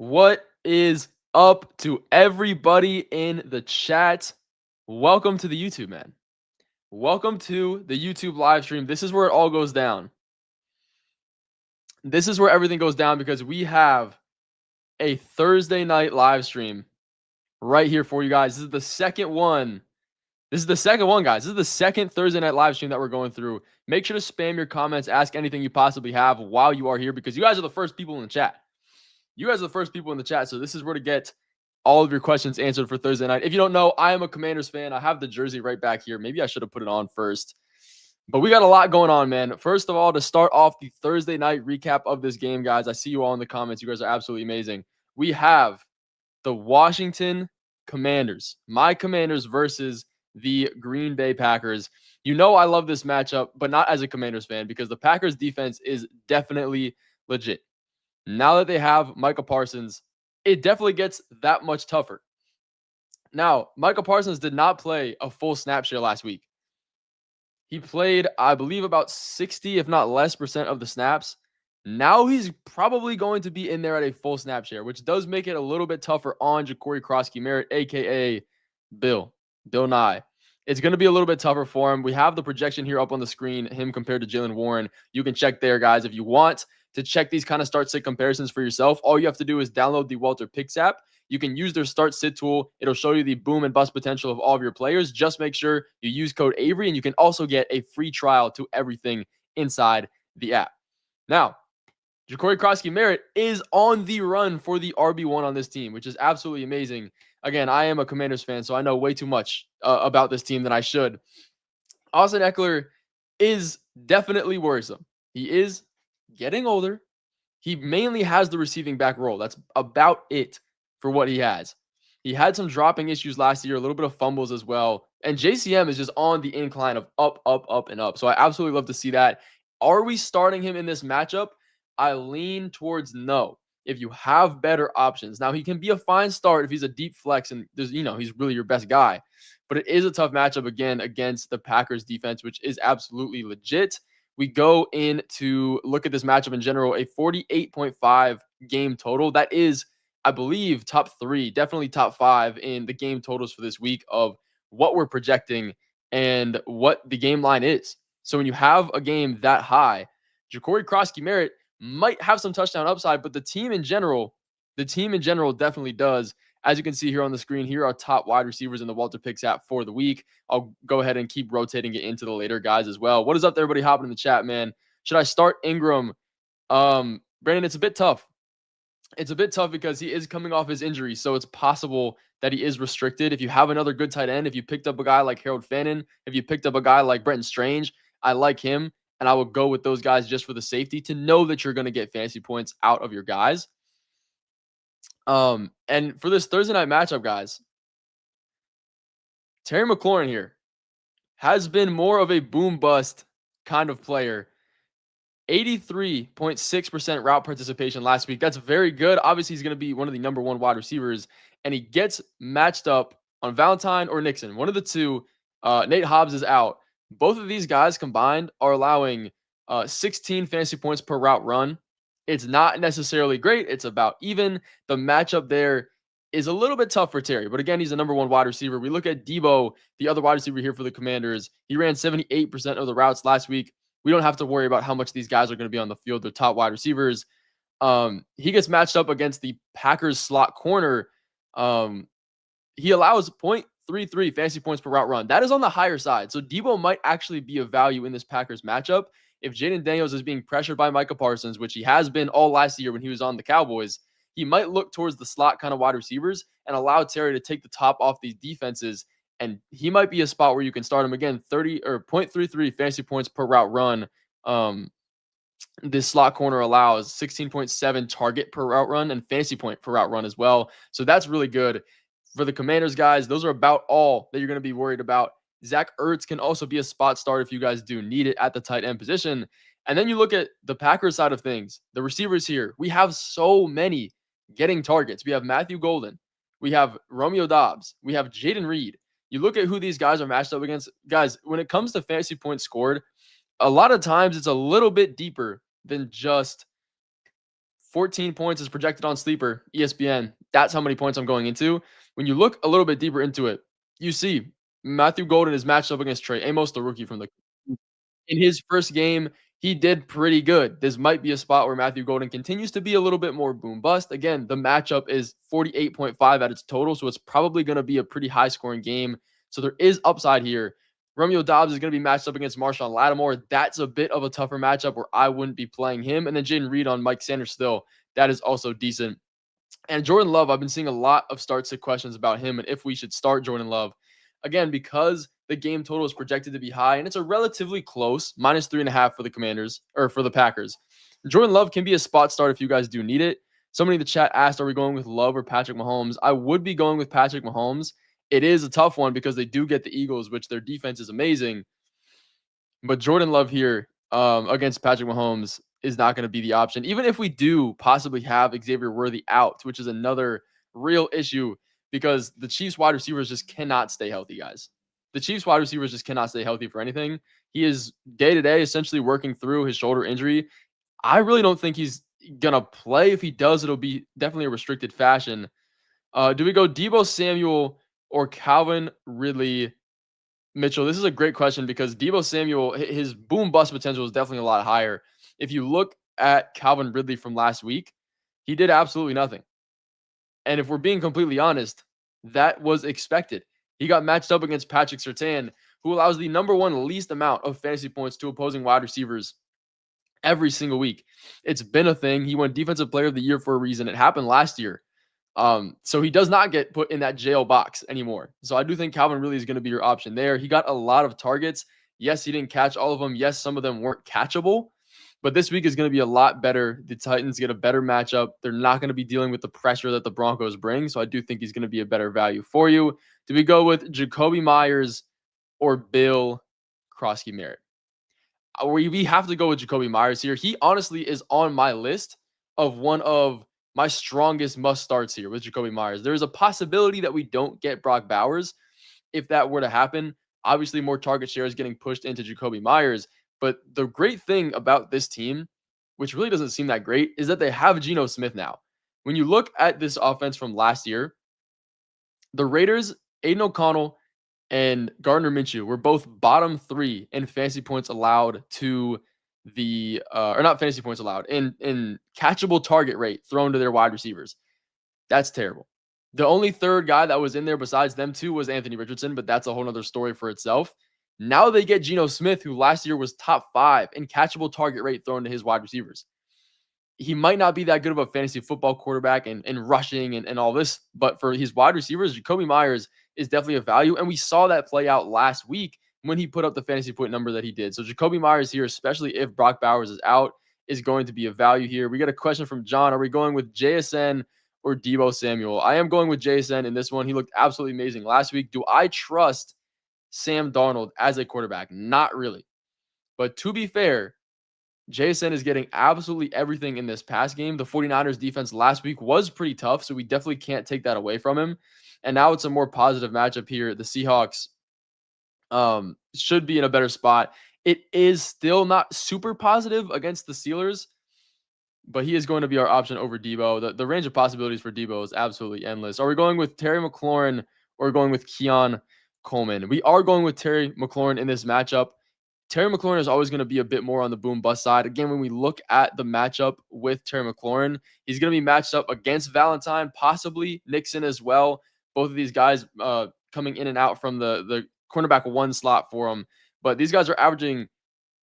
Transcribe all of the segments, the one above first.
What is up to everybody in the chat? Welcome to the YouTube, man. Welcome to the YouTube live stream. This is where it all goes down. This is where everything goes down because we have a Thursday night live stream right here for you guys. This is the second one. Guys. This is the second Thursday night live stream that we're going through. Make sure to spam your comments, ask anything you possibly have while you are here because you guys are the first people in the chat. So this is where to get all of your questions answered for Thursday night. If you don't know, I am a Commanders fan. I have the jersey right back here. Maybe I should have put it on first. But we got a lot going on, man. First of all, to start off the Thursday night recap of this game, guys, I see you all in the comments. You guys are absolutely amazing. We have the Washington Commanders, my Commanders versus the Green Bay Packers. You know I love this matchup, but not as a Commanders fan because the Packers defense is definitely legit. Now that they have Micah Parsons, it definitely gets that much tougher. Now, Micah Parsons did not play a full snap share last week. He played, I believe, about 60, if not less, % of the snaps. Now he's probably going to be in there at a full snap share, which does make it a little bit tougher on Croskey Merritt, a.k.a. Bill Nye. It's going to be a little bit tougher for him. We have the projection here up on the screen, him compared to Jaylen Warren. You can check there, guys. If you want to check these kind of start-sit comparisons for yourself, all you have to do is download the WalterPicks app. You can use their start-sit tool. It'll show you the boom and bust potential of all of your players. Just make sure you use code Avery, and you can also get a free trial to everything inside the app. Now, Croskey Merritt is on the run for the RB1 on this team, which is absolutely amazing. Again, I am a Commanders fan, so I know way too much about this team than I should. Austin Ekeler is definitely worrisome. He is getting older. He mainly has the receiving back role. That's about it for what he has. He had some dropping issues last year, a little bit of fumbles as well. And JCM is just on the incline of up, up, up, and up. So I absolutely love to see that. Are we starting him in this matchup? I lean towards no. If you have better options. Now, he can be a fine start if he's a deep flex and there's, he's really your best guy. But it is a tough matchup again against the Packers defense, which is absolutely legit. We go in to look at this matchup in general, a 48.5 game total. That is, I believe, top 3, definitely top 5 in the game totals for this week of what we're projecting and what the game line is. So when you have a game that high, Croskey Merritt might have some touchdown upside, but the team in general definitely does. As you can see here on the screen, here are top wide receivers in the WalterPicks app for the week. I'll go ahead and keep rotating it into the later guys as well. What is up, everybody hopping in the chat, man? Should I start Ingram? Brandon, it's a bit tough. It's a bit tough because he is coming off his injury, so it's possible that he is restricted. If you have another good tight end, if you picked up a guy like Harold Fannin, if you picked up a guy like Brenton Strange, I like him. And I would go with those guys just for the safety to know that you're going to get fantasy points out of your guys. And for this Thursday night matchup, guys, Terry McLaurin here has been more of a boom bust kind of player. 83.6% route participation last week. That's very good. Obviously, he's going to be one of the number 1 wide receivers, and he gets matched up on Valentine or Nixon. One of the two. Nate Hobbs is out. Both of these guys combined are allowing 16 fantasy points per route run. It's not necessarily great. It's about even. The matchup there is a little bit tough for Terry. But again, he's the number 1 wide receiver. We look at Debo, the other wide receiver here for the Commanders. He ran 78% of the routes last week. We don't have to worry about how much these guys are going to be on the field. They're top wide receivers. He gets matched up against the Packers slot corner. He allows 0.33 fantasy points per route run. That is on the higher side. So Debo might actually be a value in this Packers matchup. If Jaden Daniels is being pressured by Micah Parsons, which he has been all last year when he was on the Cowboys, he might look towards the slot kind of wide receivers and allow Terry to take the top off these defenses. And he might be a spot where you can start him again. 0.33 fantasy points per route run. This slot corner allows 16.7 target per route run and fantasy point per route run as well. So that's really good. For the Commanders, guys, those are about all that you're going to be worried about. Zach Ertz can also be a spot start if you guys do need it at the tight end position. And then you look at the Packers side of things. The receivers here, we have so many getting targets. We have Matthew Golden. We have Romeo Doubs. We have Jaden Reed. You look at who these guys are matched up against. Guys, when it comes to fantasy points scored, a lot of times it's a little bit deeper than just 14 points is projected on Sleeper, ESPN. That's how many points I'm going into. When you look a little bit deeper into it, you see Matthew Golden is matched up against Trey Amos, the rookie from the in his first game, he did pretty good. This might be a spot where Matthew Golden continues to be a little bit more boom bust. Again, the matchup is 48.5 at its total, so it's probably going to be a pretty high scoring game. So there is upside here. Romeo Dobbs is going to be matched up against Marshawn Lattimore. That's a bit of a tougher matchup where I wouldn't be playing him. And then Jaden Reed on Mike Sanders still. That is also decent. And Jordan Love, I've been seeing a lot of start sit questions about him and if we should start Jordan Love. Again, because the game total is projected to be high and it's a relatively close -3.5 for the Commanders or for the Packers. Jordan Love can be a spot start if you guys do need it. Somebody in the chat asked, are we going with Love or Patrick Mahomes? I would be going with Patrick Mahomes. It is a tough one because they do get the Eagles, which their defense is amazing. But Jordan Love here against Patrick Mahomes is not going to be the option. Even if we do possibly have Xavier Worthy out, which is another real issue because the Chiefs wide receivers just cannot stay healthy, guys. The Chiefs wide receivers just cannot stay healthy for anything. He is day to day essentially working through his shoulder injury. I really don't think he's going to play. If he does, it'll be definitely a restricted fashion. Do we go Deebo Samuel or Calvin Ridley? Mitchell, this is a great question because Deebo Samuel, his boom bust potential is definitely a lot higher. If you look at Calvin Ridley from last week, he did absolutely nothing. And if we're being completely honest, that was expected. He got matched up against Patrick Surtain, who allows the number one least amount of fantasy points to opposing wide receivers every single week. It's been a thing. He won Defensive Player of the Year for a reason. It happened last year. So he does not get put in that jail box anymore. So I do think Calvin really is going to be your option there. He got a lot of targets. Yes, he didn't catch all of them. Yes, some of them weren't catchable. But this week is going to be a lot better. The Titans get a better matchup. They're not going to be dealing with the pressure that the Broncos bring. So I do think he's going to be a better value for you. Do we go with Jacoby Myers or Bill Croskey Merritt? We have to go with Jacoby Myers here. He honestly is on my list of one of my strongest must starts here with Jacoby Myers. There is a possibility that we don't get Brock Bowers. If that were to happen, obviously more target share is getting pushed into Jacoby Myers. But the great thing about this team, which really doesn't seem that great, is that they have Geno Smith now. When you look at this offense from last year, the Raiders, Aiden O'Connell, and Gardner Minshew were both bottom 3 in fantasy points allowed to the or not fantasy points allowed in catchable target rate thrown to their wide receivers. That's terrible. The only third guy that was in there besides them two was Anthony Richardson, but that's a whole other story for itself. Now they get Geno Smith, who last year was top 5 in catchable target rate thrown to his wide receivers. He might not be that good of a fantasy football quarterback and rushing and all this, but for his wide receivers, Jacoby Myers is definitely a value. And we saw that play out last week when he put up the fantasy point number that he did. So Jacoby Myers here, especially if Brock Bowers is out, is going to be a value here. We got a question from John. Are we going with JSN or Deebo Samuel? I am going with JSN in this one. He looked absolutely amazing last week. Do I trust Sam Darnold as a quarterback? Not really. But to be fair, JSN is getting absolutely everything in this pass game. The 49ers defense last week was pretty tough, so we definitely can't take that away from him. And now it's a more positive matchup here. The Seahawks should be in a better spot. It is still not super positive against the Steelers, but he is going to be our option over Deebo. The range of possibilities for Deebo is absolutely endless. Are we going with Terry McLaurin or going with Keon Coleman? We are going with Terry McLaurin in this matchup. Terry McLaurin is always going to be a bit more on the boom bust side. Again, when we look at the matchup with Terry McLaurin, he's going to be matched up against Valentine, possibly Nixon as well. Both of these guys coming in and out from the cornerback 1 slot for him. But these guys are averaging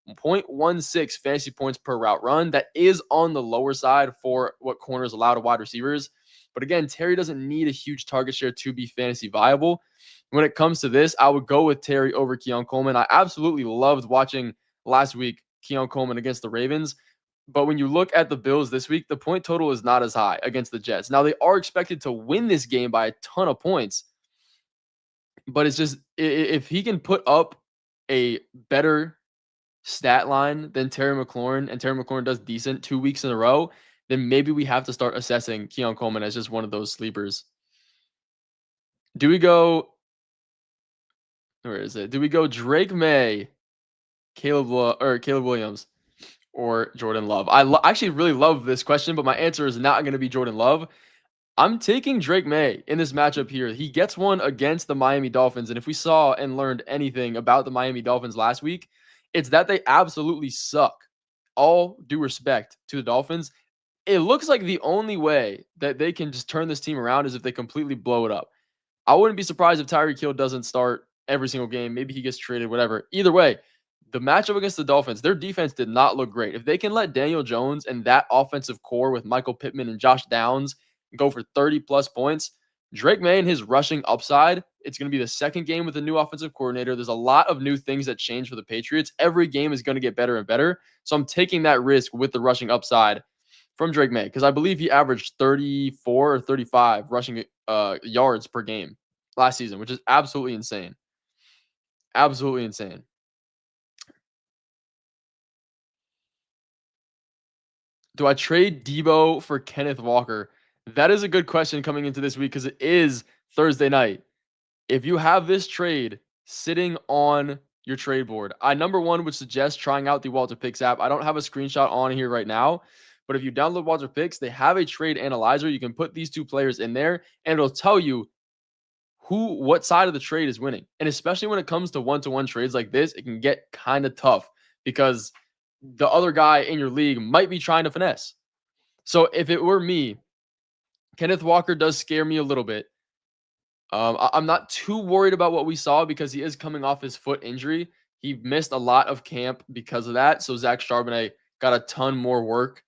0.16 fantasy points per route run. That is on the lower side for what corners allow to wide receivers. But again, Terry doesn't need a huge target share to be fantasy viable. When it comes to this, I would go with Terry over Keon Coleman. I absolutely loved watching last week Keon Coleman against the Ravens. But when you look at the Bills this week, the point total is not as high against the Jets. Now, they are expected to win this game by a ton of points. But it's just, if he can put up a better stat line than Terry McLaurin, and Terry McLaurin does decent 2 weeks in a row, then maybe we have to start assessing Keon Coleman as just one of those sleepers. Do we go... Where is it? Do we go Drake May, Caleb Williams? or Jordan Love? I actually really love this question, but my answer is not going to be Jordan Love. I'm taking Drake May in this matchup here. He gets one against the Miami Dolphins. And if we saw and learned anything about the Miami Dolphins last week, it's that they absolutely suck. All due respect to the Dolphins. It looks like the only way that they can just turn this team around is if they completely blow it up. I wouldn't be surprised if Tyreek Hill doesn't start every single game. Maybe he gets traded, whatever. Either way, the matchup against the Dolphins, their defense did not look great. If they can let Daniel Jones and that offensive core with Michael Pittman and Josh Downs go for 30 plus points, Drake May and his rushing upside, it's going to be the second game with a new offensive coordinator. There's a lot of new things that change for the Patriots. Every game is going to get better and better. So I'm taking that risk with the rushing upside from Drake May because I believe he averaged 34 or 35 rushing yards per game last season, which is absolutely insane. Absolutely insane. Do I trade Debo for Kenneth Walker? That is a good question coming into this week because it is Thursday night. If you have this trade sitting on your trade board, I number one would suggest trying out the WalterPicks app. I don't have a screenshot on here right now, but if you download WalterPicks, they have a trade analyzer. You can put these two players in there, and it'll tell you what side of the trade is winning. And especially when it comes to one-to-one trades like this, it can get kind of tough because the other guy in your league might be trying to finesse. So if it were me, Kenneth Walker does scare me a little bit. I'm not too worried about what we saw because he is coming off his foot injury. He missed a lot of camp because of that. So Zach Charbonnet got a ton more work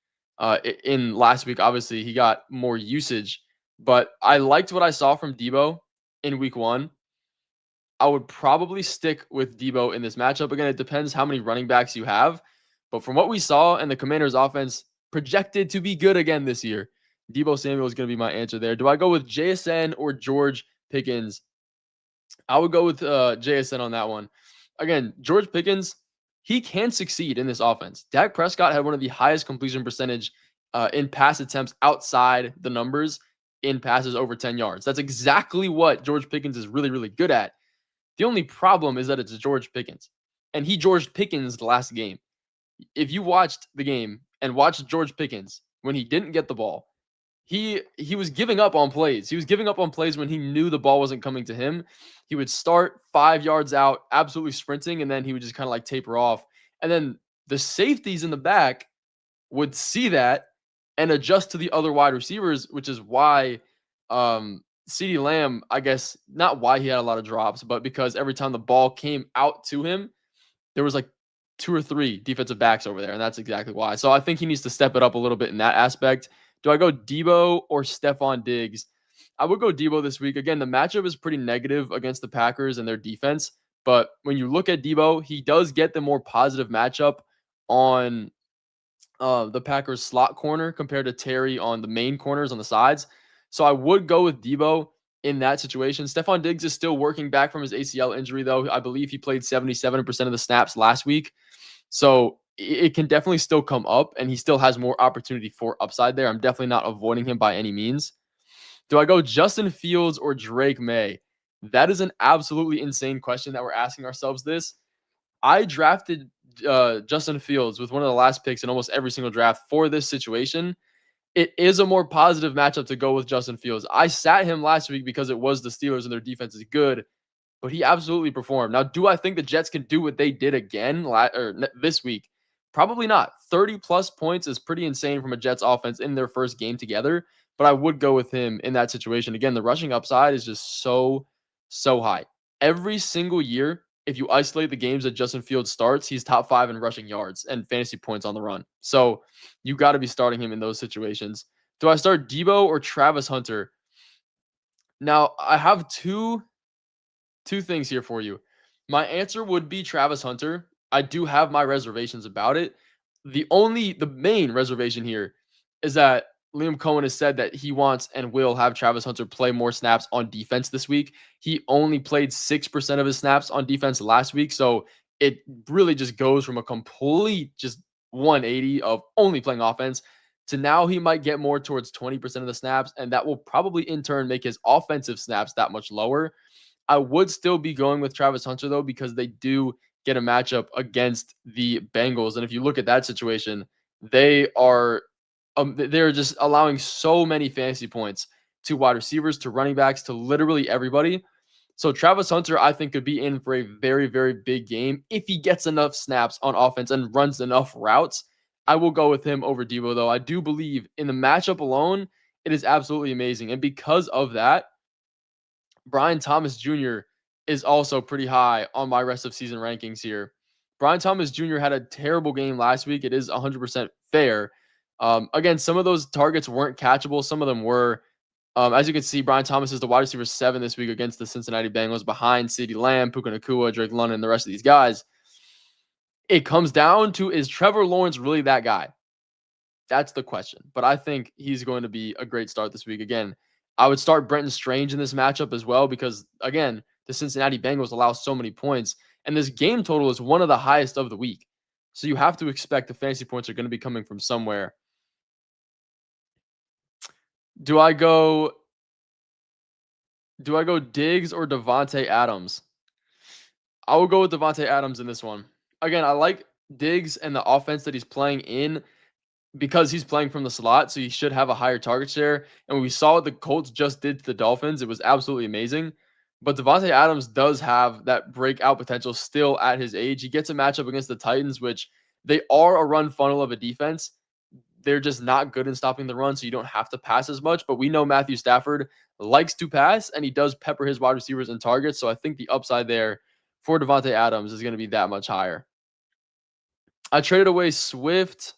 in last week. Obviously, he got more usage, but I liked what I saw from Debo in week 1. I would probably stick with Debo in this matchup. Again, it depends how many running backs you have. But from what we saw and the Commanders' offense projected to be good again this year, Debo Samuel is going to be my answer there. Do I go with JSN or George Pickens? I would go with JSN on that one. Again, George Pickens, he can succeed in this offense. Dak Prescott had one of the highest completion percentage in pass attempts outside the numbers in passes over 10 yards. That's exactly what George Pickens is really, really good at. The only problem is that it's George Pickens. And he George Pickens the last game. If you watched the game and watched George Pickens when he didn't get the ball, he was giving up on plays. He was giving up on plays when he knew the ball wasn't coming to him. He would start 5 yards out, absolutely sprinting, and then he would just kind of like taper off. And then the safeties in the back would see that and adjust to the other wide receivers, which is why CeeDee Lamb, I guess, not why he had a lot of drops, but because every time the ball came out to him, there was like 2 or 3 defensive backs over there, and that's exactly why. So I think he needs to step it up a little bit in that aspect. Do I go Debo or Stephon Diggs? I would go Debo this week. Again, the matchup is pretty negative against the Packers and their defense, but when you look at Debo, he does get the more positive matchup on the Packers slot corner compared to Terry on the main corners on the sides. So I would go with Debo in that situation. Stephon Diggs is still working back from his ACL injury, though. I believe he played 77% of the snaps last week. So it can definitely still come up, and he still has more opportunity for upside there. I'm definitely not avoiding him by any means. Do I go Justin Fields or Drake May? That is an absolutely insane question that we're asking ourselves this. I drafted Justin Fields with one of the last picks in almost every single draft for this situation. It is a more positive matchup to go with Justin Fields. I sat him last week because it was the Steelers and their defense is good, but he absolutely performed. Now, do I think the Jets can do what they did again this week? Probably not. 30-plus points is pretty insane from a Jets offense in their first game together, but I would go with him in that situation. Again, the rushing upside is just so high. Every single year, if you isolate the games that Justin Fields starts, he's top 5 in rushing yards and fantasy points on the run. So you got to be starting him in those situations. Do I start Debo or Travis Hunter? Now, I have two things here for you. My answer would be Travis Hunter. I do have my reservations about it. The main reservation here is that Liam Cohen has said that he wants and will have Travis Hunter play more snaps on defense this week. He only played 6% of his snaps on defense last week. So it really just goes from a complete just 180 of only playing offense to now he might get more towards 20% of the snaps. And that will probably in turn make his offensive snaps that much lower. I would still be going with Travis Hunter, though, because they do get a matchup against the Bengals. And if you look at that situation, they're just allowing so many fantasy points to wide receivers, to running backs, to literally everybody. So Travis Hunter, I think, could be in for a very, very big game if he gets enough snaps on offense and runs enough routes. I will go with him over Debo, though. I do believe in the matchup alone, it is absolutely amazing. And because of that, Brian Thomas Jr. is also pretty high on my rest of season rankings here. Brian Thomas Jr. had a terrible game last week. It is 100% fair. Again, some of those targets weren't catchable. Some of them were. As you can see, Brian Thomas is the wide receiver 7 this week against the Cincinnati Bengals behind CeeDee Lamb, Puka Nacua, Drake London, and the rest of these guys. It comes down to, is Trevor Lawrence really that guy? That's the question. But I think he's going to be a great start this week. Again, I would start Brenton Strange in this matchup as well because, again, the Cincinnati Bengals allow so many points. And this game total is one of the highest of the week. So you have to expect the fantasy points are going to be coming from somewhere. Do I go Diggs or Davante Adams? I will go with Davante Adams in this one. Again, I like Diggs and the offense that he's playing in because he's playing from the slot, so he should have a higher target share. And we saw what the Colts just did to the Dolphins. It was absolutely amazing. But Davante Adams does have that breakout potential still at his age. He gets a matchup against the Titans, which they are a run funnel of a defense. They're just not good in stopping the run, so you don't have to pass as much. But we know Matthew Stafford likes to pass, and he does pepper his wide receivers and targets. So I think the upside there for Davante Adams is going to be that much higher. I traded away Swift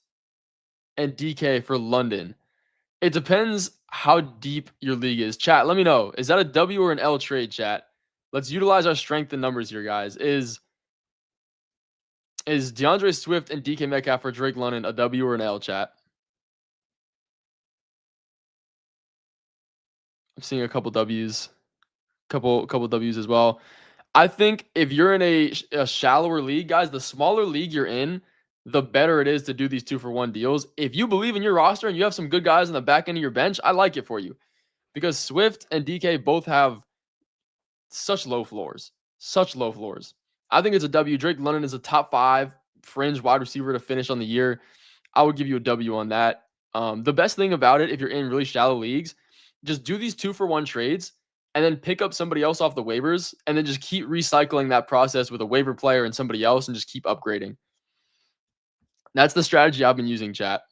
and DK for London. It depends how deep your league is. Chat, let me know. Is that a W or an L trade, chat? Let's utilize our strength in numbers here, guys. Is DeAndre Swift and DK Metcalf for Drake London a W or an L, chat? I'm seeing a couple W's. Couple W's as well. I think if you're in a shallower league, guys, the smaller league you're in, the better it is to do these 2-for-1 deals. If you believe in your roster and you have some good guys on the back end of your bench, I like it for you because Swift and DK both have such low floors. Such low floors. I think it's a W. Drake London is a top 5 fringe wide receiver to finish on the year. I would give you a W on that. The best thing about it, if you're in really shallow leagues, just do these 2-for-1 trades and then pick up somebody else off the waivers and then just keep recycling that process with a waiver player and somebody else and just keep upgrading. That's the strategy I've been using, chat.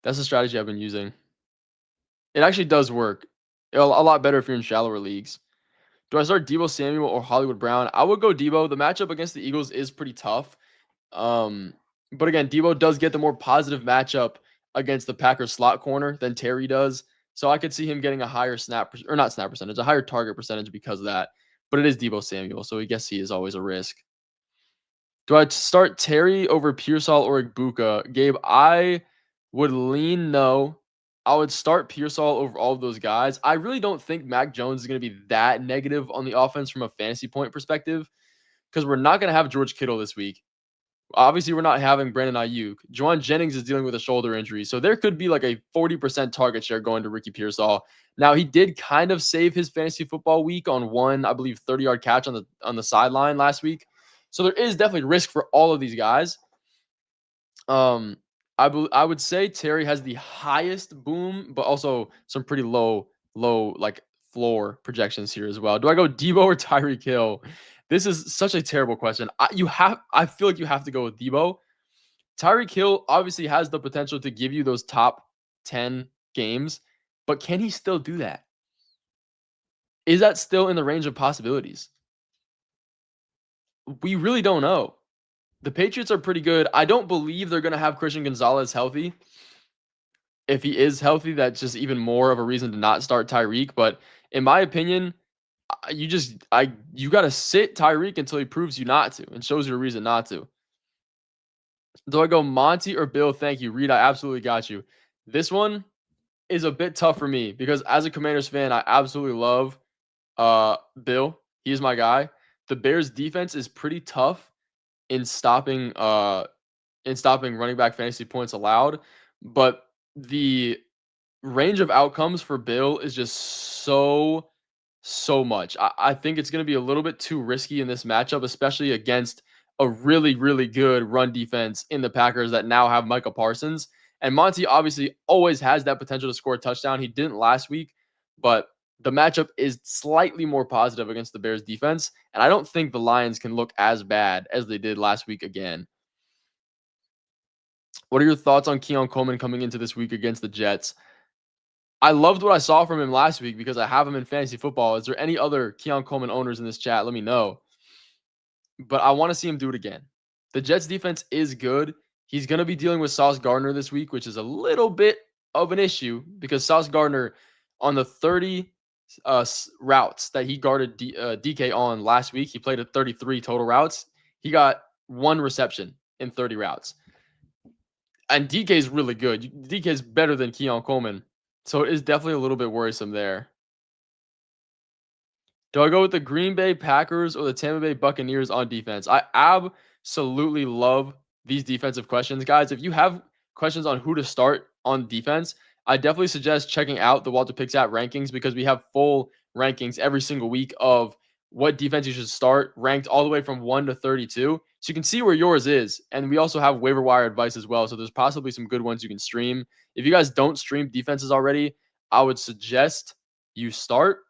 That's the strategy I've been using. It actually does work. A lot better if you're in shallower leagues. Do I start Deebo Samuel or Hollywood Brown? I would go Deebo. The matchup against the Eagles is pretty tough. But again, Deebo does get the more positive matchup against the Packers slot corner than Terry does. So I could see him getting a higher a higher target percentage because of that. But it is Deebo Samuel, so I guess he is always a risk. Do I start Terry over Pearsall or Ibuka? Gabe, I would lean no. I would start Pearsall over all of those guys. I really don't think Mac Jones is going to be that negative on the offense from a fantasy point perspective because we're not going to have George Kittle this week. Obviously, we're not having Brandon Ayuk. Juwan Jennings is dealing with a shoulder injury, so there could be like a 40% target share going to Ricky Pearsall. Now, he did kind of save his fantasy football week on one, I believe, 30-yard catch on the sideline last week. So there is definitely risk for all of these guys. I would say Terry has the highest boom, but also some pretty low like floor projections here as well. Do I go Deebo or Tyreek Hill? This is such a terrible question. I feel like you have to go with Deebo. Tyreek Hill obviously has the potential to give you those top 10 games, but can he still do that? Is that still in the range of possibilities? We really don't know. The Patriots are pretty good. I don't believe they're going to have Christian Gonzalez healthy. If he is healthy, that's just even more of a reason to not start Tyreek. But in my opinion, you got to sit Tyreek until he proves you not to and shows you a reason not to. Do I go Monty or Bill? Thank you, Reed. I absolutely got you. This one is a bit tough for me because as a Commanders fan, I absolutely love Bill. He's my guy. The Bears defense is pretty tough in stopping running back fantasy points allowed, but the range of outcomes for Bill is just so so much. I think it's going to be a little bit too risky in this matchup, especially against a really, really good run defense in the Packers that now have Micah Parsons. And Monty obviously always has that potential to score a touchdown. He didn't last week, but the matchup is slightly more positive against the Bears defense. And I don't think the Lions can look as bad as they did last week again. What are your thoughts on Keon Coleman coming into this week against the Jets? I loved what I saw from him last week because I have him in fantasy football. Is there any other Keon Coleman owners in this chat? Let me know. But I want to see him do it again. The Jets defense is good. He's going to be dealing with Sauce Gardner this week, which is a little bit of an issue because Sauce Gardner on the 30 routes that he guarded DK on last week, he played at 33 total routes. He got 1 reception in 30 routes. And DK is really good. DK is better than Keon Coleman. So it is definitely a little bit worrisome there. Do I go with the Green Bay Packers or the Tampa Bay Buccaneers on defense? I absolutely love these defensive questions. Guys, if you have questions on who to start on defense, I definitely suggest checking out the WalterPicks app rankings because we have full rankings every single week of what defense you should start, ranked all the way from 1 to 32. So you can see where yours is. And we also have waiver wire advice as well. So there's possibly some good ones you can stream. If you guys don't stream defenses already, I would suggest you start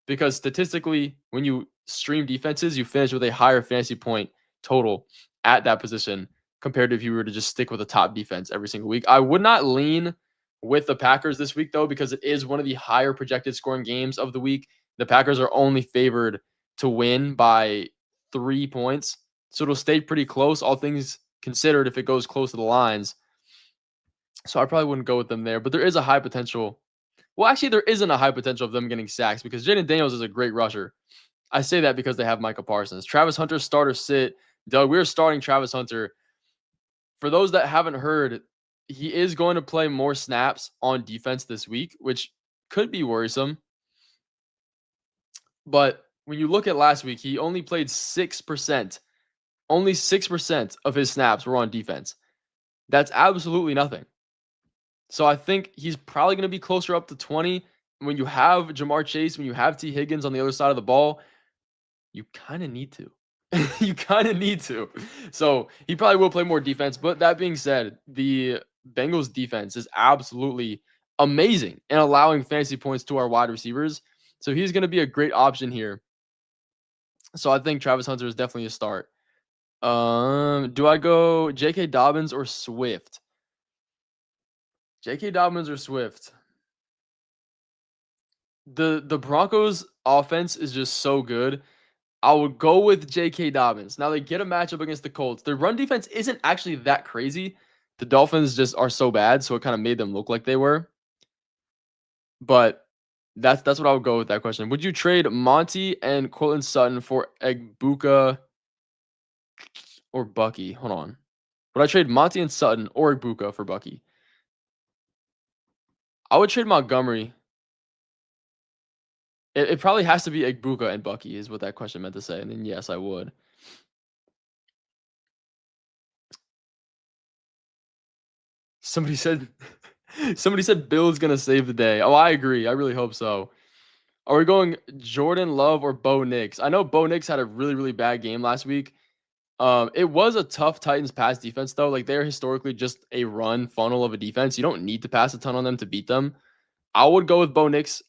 because statistically, when you stream defenses, you finish with a higher fantasy point total at that position compared to if you were to just stick with a top defense every single week. I would not lean with the Packers this week, though, because it is one of the higher projected scoring games of the week. The Packers are only favored to win by 3 points. So it'll stay pretty close, all things considered, if it goes close to the lines. So I probably wouldn't go with them there. But there is a high potential. Well, actually, there isn't a high potential of them getting sacks because Jaden Daniels is a great rusher. I say that because they have Micah Parsons. Travis Hunter, starter sit. Doug, we're starting Travis Hunter. For those that haven't heard, he is going to play more snaps on defense this week, which could be worrisome. But when you look at last week, he only played 6%. Only 6% of his snaps were on defense. That's absolutely nothing. So I think he's probably going to be closer up to 20. When you have Jamar Chase, when you have T. Higgins on the other side of the ball, you kind of need to. You kind of need to. So he probably will play more defense. But that being said, the Bengals defense is absolutely amazing in allowing fantasy points to our wide receivers. So he's going to be a great option here. So I think Travis Hunter is definitely a start. Do I go J.K. Dobbins or Swift? J.K. Dobbins or Swift? The Broncos offense is just so good. I would go with J.K. Dobbins. Now they get a matchup against the Colts. Their run defense isn't actually that crazy. The Dolphins just are so bad, so it kind of made them look like they were. But that's what I would go with that question. Would you trade Monty and Courtland Sutton for Egbuka or Bucky? Hold on. Would I trade Monty and Sutton or Egbuka for Bucky? I would trade Montgomery. It probably has to be Egbuka and Bucky is what that question meant to say. And then, yes, I would. Somebody said Bill's going to save the day. Oh, I agree. I really hope so. Are we going Jordan Love or Bo Nix? I know Bo Nix had a really, really bad game last week. It was a tough Titans pass defense, though. Like, they're historically just a run funnel of a defense. You don't need to pass a ton on them to beat them. I would go with Bo Nix.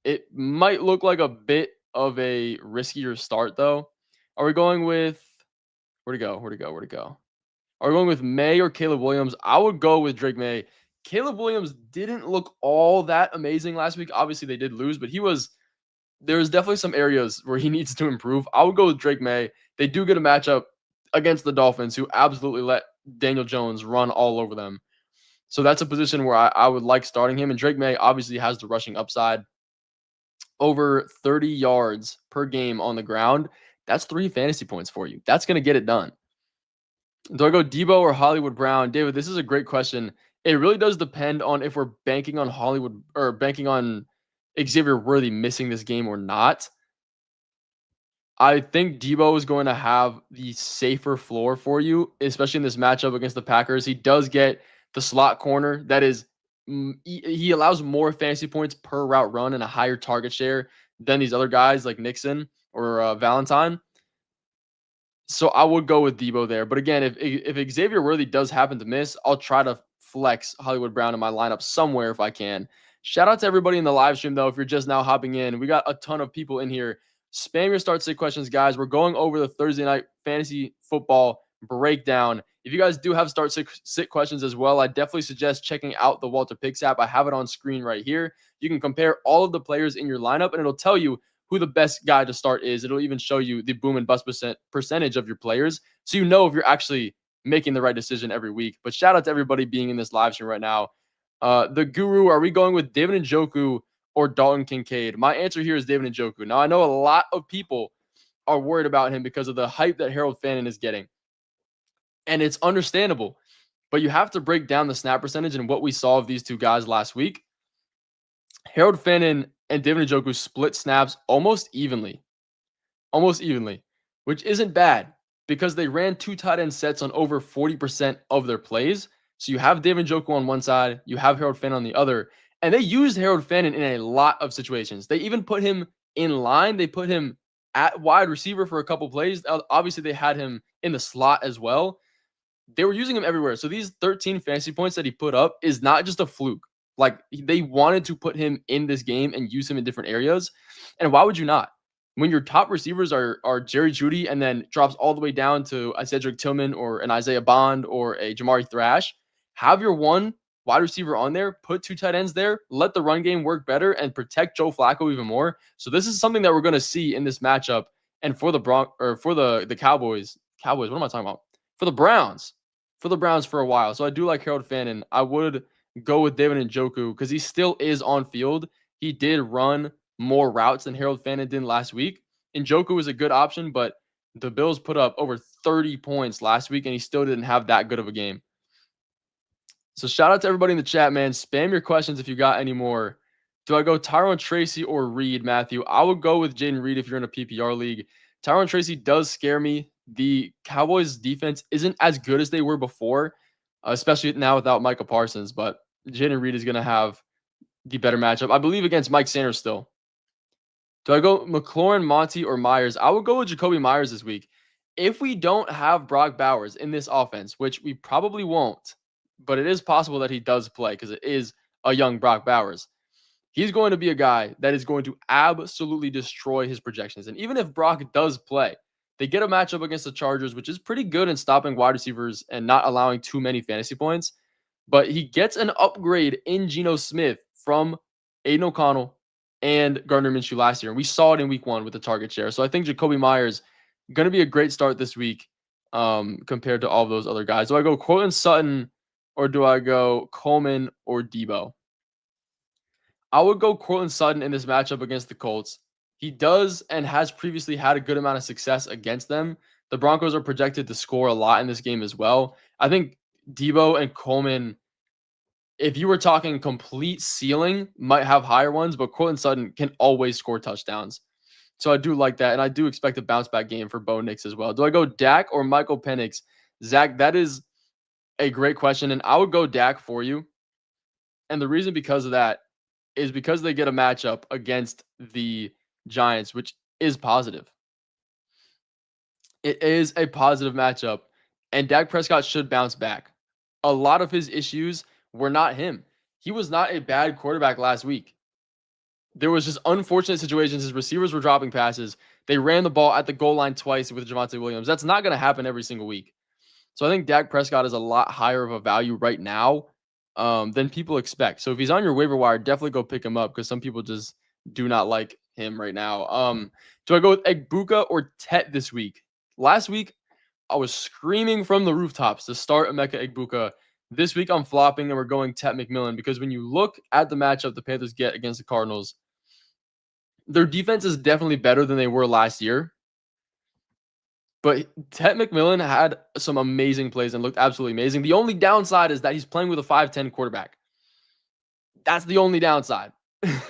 It might look like a bit of a riskier start, though. Are we going with where'd it go? Are we going with May or Caleb Williams? I would go with Drake May. Caleb Williams didn't look all that amazing last week. Obviously, they did lose, but there's definitely some areas where he needs to improve. I would go with Drake May. They do get a matchup against the Dolphins, who absolutely let Daniel Jones run all over them. So that's a position where I would like starting him. And Drake May obviously has the rushing upside. Over 30 yards per game on the ground. That's 3 fantasy points for you. That's going to get it done. Do I go Debo or Hollywood Brown? David, this is a great question. It really does depend on if we're banking on Hollywood or banking on Xavier Worthy missing this game or not. I think Debo is going to have the safer floor for you, especially in this matchup against the Packers. He does get the slot corner. That is, he allows more fantasy points per route run and a higher target share than these other guys like Nixon or Valentine. So I would go with Debo there. But again, if Xavier Worthy does happen to miss, I'll try to flex Hollywood Brown in my lineup somewhere if I can. Shout out to everybody in the live stream, though, if you're just now hopping in. We got a ton of people in here. Spam your start sit questions, guys. We're going over the Thursday night fantasy football breakdown. If you guys do have start sit questions as well, I definitely suggest checking out the WalterPicks app. I have it on screen right here. You can compare all of the players in your lineup, and it'll tell you who the best guy to start is. It'll even show you the boom and bust percentage of your players, so you know if you're actually making the right decision every week. But shout out to everybody being in this live stream right now. The Guru, are we going with David Njoku or Dalton Kincaid? My answer here is David Njoku. Now, I know a lot of people are worried about him because of the hype that Harold Fannin is getting, and it's understandable. But you have to break down the snap percentage and what we saw of these two guys last week. Harold Fannin and David Njoku split snaps almost evenly, which isn't bad because they ran two tight end sets on over 40% of their plays. So you have David Njoku on one side, you have Harold Fannin on the other, and they used Harold Fannin in a lot of situations. They even put him in line. They put him at wide receiver for a couple plays. Obviously, they had him in the slot as well. They were using him everywhere. So these 13 fantasy points that he put up is not just a fluke. Like, they wanted to put him in this game and use him in different areas. And why would you not? When your top receivers are Jerry Jeudy and then drops all the way down to a Cedric Tillman or an Isaiah Bond or a Jamari Thrash, have your one wide receiver on there, put two tight ends there, let the run game work better, and protect Joe Flacco even more. So this is something that we're going to see in this matchup. And for the Cowboys, what am I talking about? For the Browns for a while. So I do like Harold Fannin. I would go with David Njoku because he still is on field. He did run more routes than Harold Fannin did last week. Njoku is a good option, but the Bills put up over 30 points last week, and he still didn't have that good of a game. So shout out to everybody in the chat, man. Spam your questions if you got any more. Do I go Tyrone Tracy or Reed, Matthew? I would go with Jaden Reed if you're in a PPR league. Tyrone Tracy does scare me. The Cowboys' defense isn't as good as they were before, especially now without Micah Parsons, but Jaden Reed is going to have the better matchup, I believe, against Mike Sanders still. Do I go McLaurin, Monty, or Myers? I would go with Jacoby Myers this week. If we don't have Brock Bowers in this offense, which we probably won't, but it is possible that he does play because it is a young Brock Bowers, he's going to be a guy that is going to absolutely destroy his projections. And even if Brock does play, they get a matchup against the Chargers, which is pretty good in stopping wide receivers and not allowing too many fantasy points. But he gets an upgrade in Geno Smith from Aiden O'Connell and Gardner Minshew last year. And we saw it in week 1 with the target share. So I think Jacoby Myers going to be a great start this week compared to all of those other guys. Do I go Courtland Sutton or do I go Coleman or Debo? I would go Courtland Sutton in this matchup against the Colts. He does and has previously had a good amount of success against them. The Broncos are projected to score a lot in this game as well. I think Debo and Coleman, if you were talking complete ceiling, might have higher ones, but Courtland Sutton can always score touchdowns. So I do like that, and I do expect a bounce-back game for Bo Nix as well. Do I go Dak or Michael Penix? Zach, that is a great question, and I would go Dak for you. And the reason because of that is because they get a matchup against the Giants, which is positive. It is a positive matchup, and Dak Prescott should bounce back. A lot of his issues were not him. He was not a bad quarterback last week. There was just unfortunate situations. His receivers were dropping passes. They ran the ball at the goal line twice with Javonte Williams. That's not going to happen every single week. So I think Dak Prescott is a lot higher of a value right now than people expect. So if he's on your waiver wire, definitely go pick him up because some people just do not like him right now. Do I go with Egbuka or Tet this week? Last week, I was screaming from the rooftops to start Emeka Egbuka. This week, I'm flopping and we're going Tet McMillan because when you look at the matchup the Panthers get against the Cardinals, their defense is definitely better than they were last year. But Tet McMillan had some amazing plays and looked absolutely amazing. The only downside is that he's playing with a 5'10 quarterback. That's the only downside.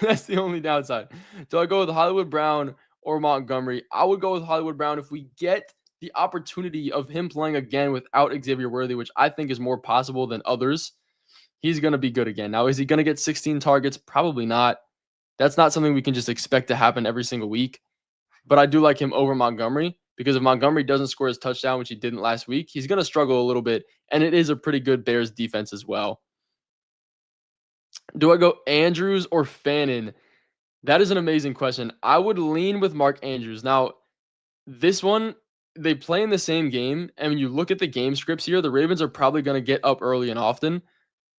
That's the only downside. Do I go with Hollywood Brown or Montgomery? I would go with Hollywood Brown if we get the opportunity of him playing again without Xavier Worthy, which I think is more possible than others. He's going to be good again. Now, is he going to get 16 targets? Probably not. That's not something we can just expect to happen every single week. But I do like him over Montgomery because if Montgomery doesn't score his touchdown, which he didn't last week, he's going to struggle a little bit. And it is a pretty good Bears defense as well. Do I go Andrews or Fannin? That is an amazing question. I would lean with Mark Andrews. Now, this one, they play in the same game. And when you look at the game scripts here, the Ravens are probably going to get up early and often.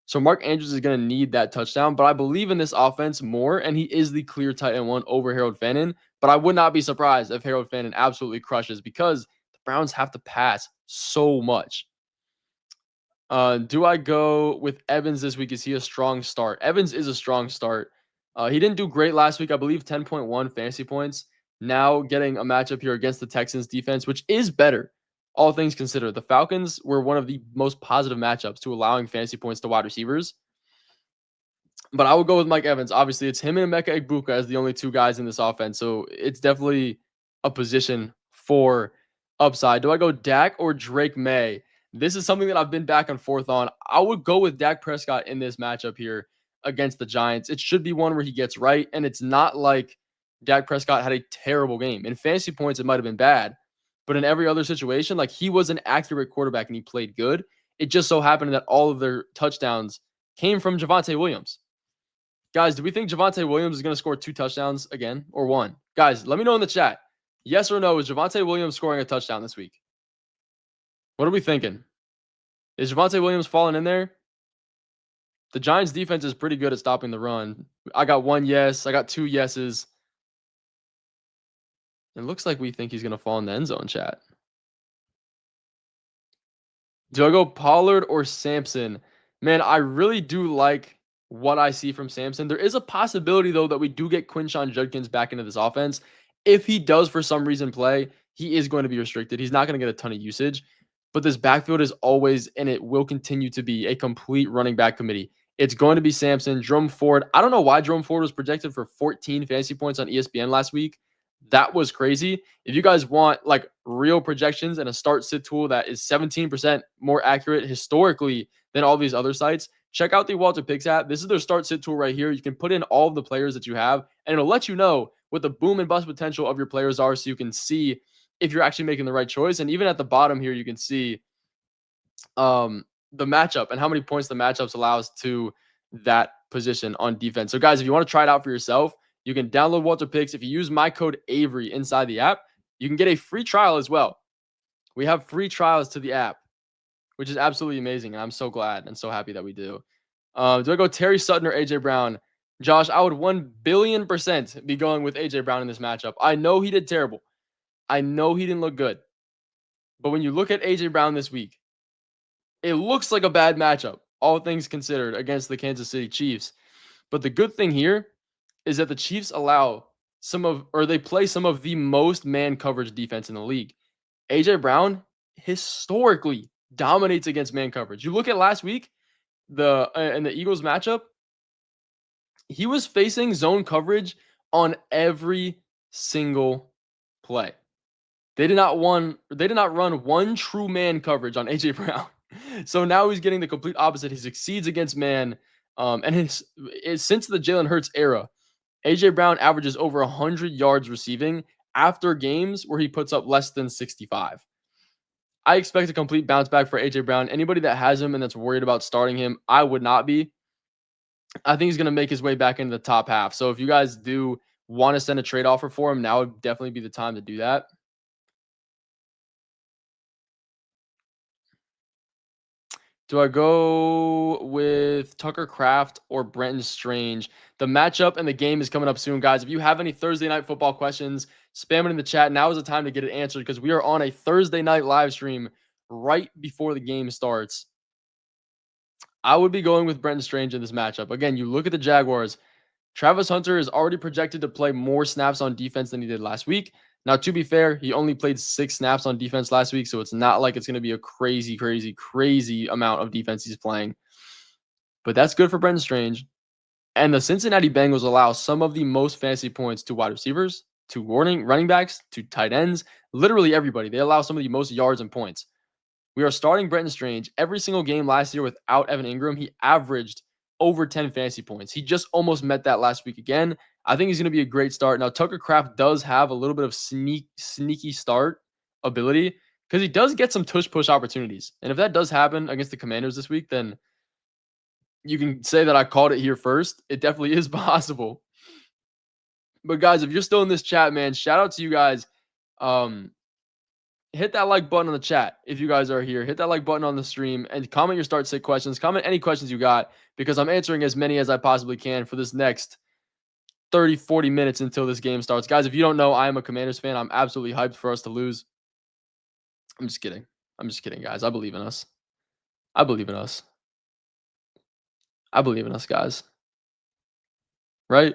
So Mark Andrews is going to need that touchdown, but I believe in this offense more, and he is the clear tight end one over Harold Fannin. But I would not be surprised if Harold Fannin absolutely crushes because the Browns have to pass so much. Do I go with Evans this week? Is he a strong start? Evans is a strong start. He didn't do great last week. I believe 10.1 fantasy points. Now getting a matchup here against the Texans defense, which is better. All things considered, the Falcons were one of the most positive matchups to allowing fantasy points to wide receivers. But I would go with Mike Evans. Obviously, it's him and Emeka Egbuka as the only two guys in this offense. So it's definitely a position for upside. Do I go Dak or Drake May? This is something that I've been back and forth on. I would go with Dak Prescott in this matchup here against the Giants. It should be one where he gets right. And it's not like Dak Prescott had a terrible game. In fantasy points, it might have been bad. But in every other situation, like he was an accurate quarterback and he played good. It just so happened that all of their touchdowns came from Javonte Williams. Guys, do we think Javonte Williams is going to score 2 touchdowns again or 1? Guys, let me know in the chat. Yes or no, is Javonte Williams scoring a touchdown this week? What are we thinking? Is Javonte Williams falling in there? The Giants defense is pretty good at stopping the run. I got 1 yes. I got 2 yeses. It looks like we think he's going to fall in the end zone, chat. Do I go Pollard or Sampson? Man, I really do like what I see from Sampson. There is a possibility, though, that we do get Quinshon Judkins back into this offense. If he does, for some reason, play, he is going to be restricted. He's not going to get a ton of usage. But this backfield is always, and it will continue to be, a complete running back committee. It's going to be Sampson, Jerome Ford. I don't know why Jerome Ford was projected for 14 fantasy points on ESPN last week. That was crazy. If you guys want like real projections and a start sit tool that is 17% more accurate historically than all these other sites, check out the WalterPicks app. This is their start sit tool right here. You can put in all of the players that you have, and it'll let you know what the boom and bust potential of your players are so you can see if you're actually making the right choice. And even at the bottom here, you can see the matchup and how many points the matchups allows to that position on defense. So guys, if you want to try it out for yourself, you can download WalterPicks. If you use my code Avery inside the app, you can get a free trial as well. We have free trials to the app, which is absolutely amazing. And I'm so glad and so happy that we do. Do I go Terry Sutton or A.J. Brown? Josh, I would 1,000,000,000% be going with A.J. Brown in this matchup. I know he did terrible. I know he didn't look good. But when you look at A.J. Brown this week, it looks like a bad matchup, all things considered, against the Kansas City Chiefs. But the good thing here is that the Chiefs they play some of the most man coverage defense in the league. A.J. Brown historically dominates against man coverage. You look at last week, in the Eagles matchup, he was facing zone coverage on every single play. They did not run one true man coverage on A.J. Brown. So now he's getting the complete opposite. He succeeds against man. And since the Jalen Hurts era, A.J. Brown averages over 100 yards receiving after games where he puts up less than 65. I expect a complete bounce back for A.J. Brown. Anybody that has him and that's worried about starting him, I would not be. I think he's going to make his way back into the top half. So if you guys do want to send a trade offer for him, now would definitely be the time to do that. Do I go with Tucker Kraft or Brenton Strange? The matchup and the game is coming up soon, guys. If you have any Thursday night football questions, spam it in the chat. Now is the time to get it answered because we are on a Thursday night live stream right before the game starts. I would be going with Brenton Strange in this matchup. Again, you look at the Jaguars. Travis Hunter is already projected to play more snaps on defense than he did last week. Now, to be fair, he only played 6 snaps on defense last week, so it's not like it's going to be a crazy, crazy, crazy amount of defense he's playing. But that's good for Brenton Strange. And the Cincinnati Bengals allow some of the most fantasy points to wide receivers, to running backs, to tight ends, literally everybody. They allow some of the most yards and points. We are starting Brenton Strange every single game last year without Evan Ingram. He averaged over 10 fantasy points. He just almost met that last week again. I think he's going to be a great start. Now, Tucker Kraft does have a little bit of sneaky start ability because he does get some tush push opportunities. And if that does happen against the Commanders this week, then you can say that I called it here first. It definitely is possible. But guys, if you're still in this chat, man, shout out to you guys. Hit that like button on the chat if you guys are here. Hit that like button on the stream and comment your start sit questions. Comment any questions you got because I'm answering as many as I possibly can for this next 30, 40 minutes until this game starts. Guys, if you don't know, I am a Commanders fan. I'm absolutely hyped for us to lose. I'm just kidding. I'm just kidding, guys. I believe in us. I believe in us. I believe in us, guys. Right?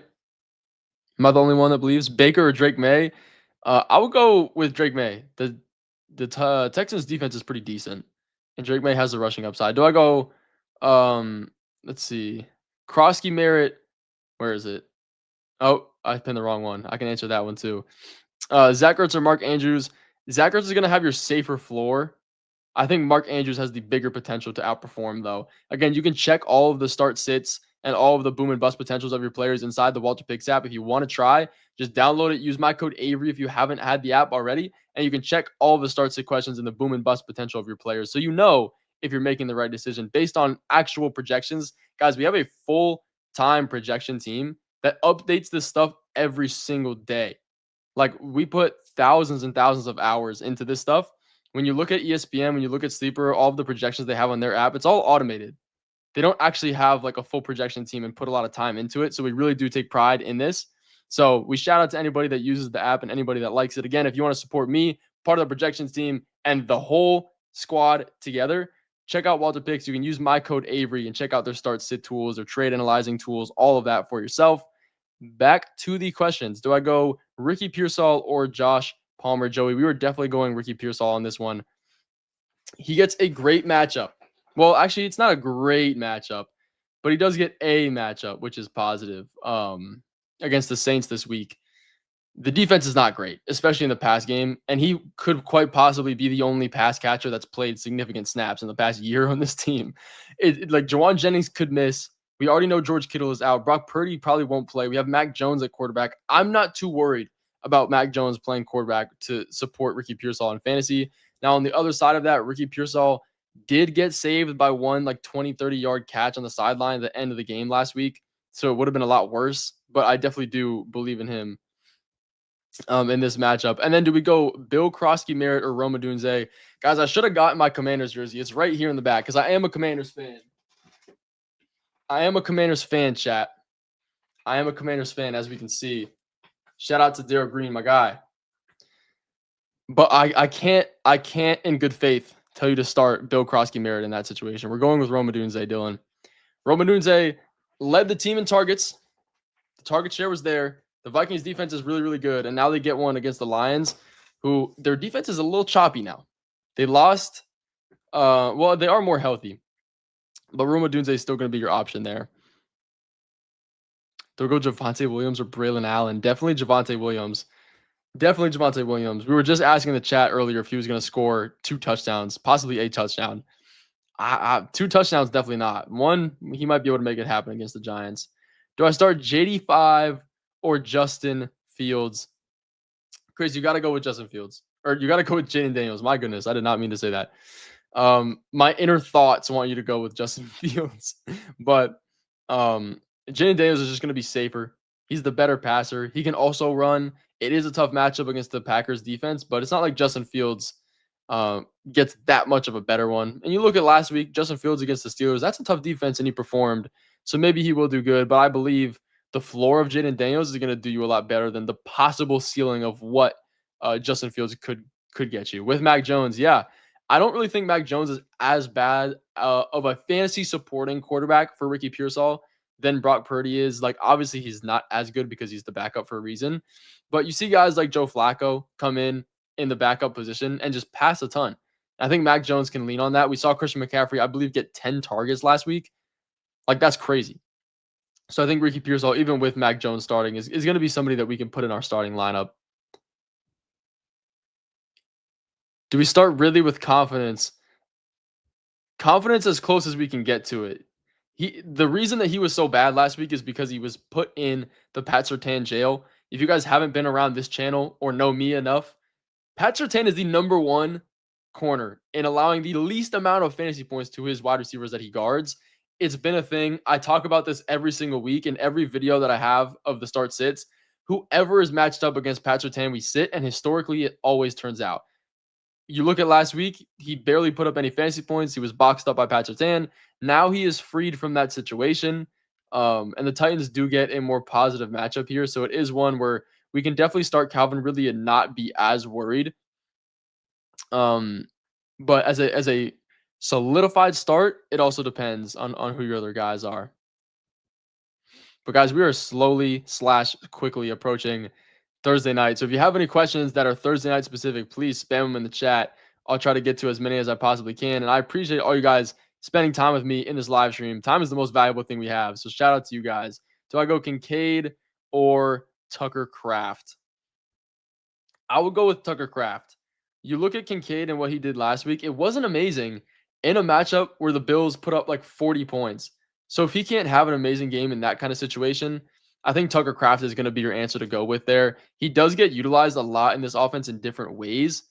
Am I the only one that believes? Baker or Drake May? I would go with Drake May. The Texans defense is pretty decent, and Drake May has the rushing upside. Do I go? Let's see. Croskey Merritt. Where is it? Oh, I pinned the wrong one. I can answer that one too. Zach Ertz or Mark Andrews. Zach Ertz is going to have your safer floor. I think Mark Andrews has the bigger potential to outperform, though. Again, you can check all of the start sits and all of the boom and bust potentials of your players inside the WalterPicks app. If you want to try, just download it. Use my code Avery if you haven't had the app already, and you can check all of the start sit questions and the boom and bust potential of your players, so you know if you're making the right decision based on actual projections. Guys, we have a full-time projection team that updates this stuff every single day. Like, we put thousands and thousands of hours into this stuff. When you look at ESPN, when you look at Sleeper, all of the projections they have on their app, it's all automated. They don't actually have like a full projection team and put a lot of time into it. So we really do take pride in this. So we shout out to anybody that uses the app and anybody that likes it. Again, if you want to support me, part of the projections team, and the whole squad together, check out WalterPicks. You can use my code Avery and check out their start sit tools, their trade analyzing tools, all of that for yourself. Back to the questions. Do I go Ricky Pearsall or Josh Palmer? Joey, we were definitely going Ricky Pearsall on this one. He gets a great matchup. Well, actually, it's not a great matchup, but he does get a matchup, which is positive, against the Saints this week. The defense is not great, especially in the pass game, and he could quite possibly be the only pass catcher that's played significant snaps in the past year on this team. Like, Jawan Jennings could miss. We already know George Kittle is out. Brock Purdy probably won't play. We have Mac Jones at quarterback. I'm not too worried about Mac Jones playing quarterback to support Ricky Pearsall in fantasy. Now, on the other side of that, Ricky Pearsall did get saved by one like 20, 30-yard catch on the sideline at the end of the game last week. So it would have been a lot worse, but I definitely do believe in him in this matchup. And then do we go Bill Croskey Merritt or Rome Odunze? Guys, I should have gotten my Commanders jersey. It's right here in the back because I am a Commanders fan. I am a Commanders fan, chat. I am a Commanders fan, as we can see. Shout out to Daryl Green, my guy. But I can't in good faith tell you to start Bill Croskey Merritt in that situation. We're going with Rome Odunze, Dylan. Rome Odunze led the team in targets. The target share was there. The Vikings defense is really, really good. And now they get one against the Lions, who their defense is a little choppy now. They lost. Well, they are more healthy. But Rome Odunze is still going to be your option there. Do we go Javonte Williams or Braylon Allen? Definitely Javonte Williams. Definitely Javonte Williams. We were just asking in the chat earlier if he was going to score 2 touchdowns, possibly a touchdown. 2 touchdowns, definitely not. One, he might be able to make it happen against the Giants. Do I start JD5 or Justin Fields? Chris, you got to go with Justin Fields. Or you got to go with Jaden Daniels. My goodness, I did not mean to say that. My inner thoughts want you to go with Justin Fields. But Jaden Daniels is just going to be safer. He's the better passer. He can also run. It is a tough matchup against the Packers defense, but it's not like Justin Fields gets that much of a better one. And you look at last week, Justin Fields against the Steelers, that's a tough defense, and he performed. So maybe he will do good, but I believe the floor of Jaden Daniels is going to do you a lot better than the possible ceiling of what Justin Fields could get you. With Mac Jones, yeah, I don't really think Mac Jones is as bad of a fantasy supporting quarterback for Ricky Pearsall than Brock Purdy is. Like, obviously, he's not as good because he's the backup for a reason. But you see guys like Joe Flacco come in the backup position and just pass a ton. I think Mac Jones can lean on that. We saw Christian McCaffrey, I believe, get 10 targets last week. Like, that's crazy. So I think Ricky Pearsall, even with Mac Jones starting, is going to be somebody that we can put in our starting lineup. Do we start Ridley with confidence? Confidence as close as we can get to it. The reason that he was so bad last week is because he was put in the Pat Surtain jail. If you guys haven't been around this channel or know me enough, Pat Surtain is the number one corner in allowing the least amount of fantasy points to his wide receivers that he guards. It's been a thing. I talk about this every single week in every video that I have of the start sits. Whoever is matched up against Pat Surtain, we sit, and historically it always turns out. You look at last week, he barely put up any fantasy points. He was boxed up by Pat Surtain. Now he is freed from that situation. And the Titans do get a more positive matchup here. So it is one where we can definitely start Calvin Ridley and not be as worried. But as a solidified start, it also depends on who your other guys are. But guys, we are slowly / quickly approaching Thursday night. So if you have any questions that are Thursday night specific, please spam them in the chat. I'll try to get to as many as I possibly can. And I appreciate all you guys spending time with me in this live stream. Time is the most valuable thing we have. So shout out to you guys. Do I go Kincaid or Tucker Kraft? I would go with Tucker Kraft. You look at Kincaid and what he did last week, it wasn't amazing in a matchup where the Bills put up like 40 points. So if he can't have an amazing game in that kind of situation, I think Tucker Kraft is going to be your answer to go with there. He does get utilized a lot in this offense in different ways.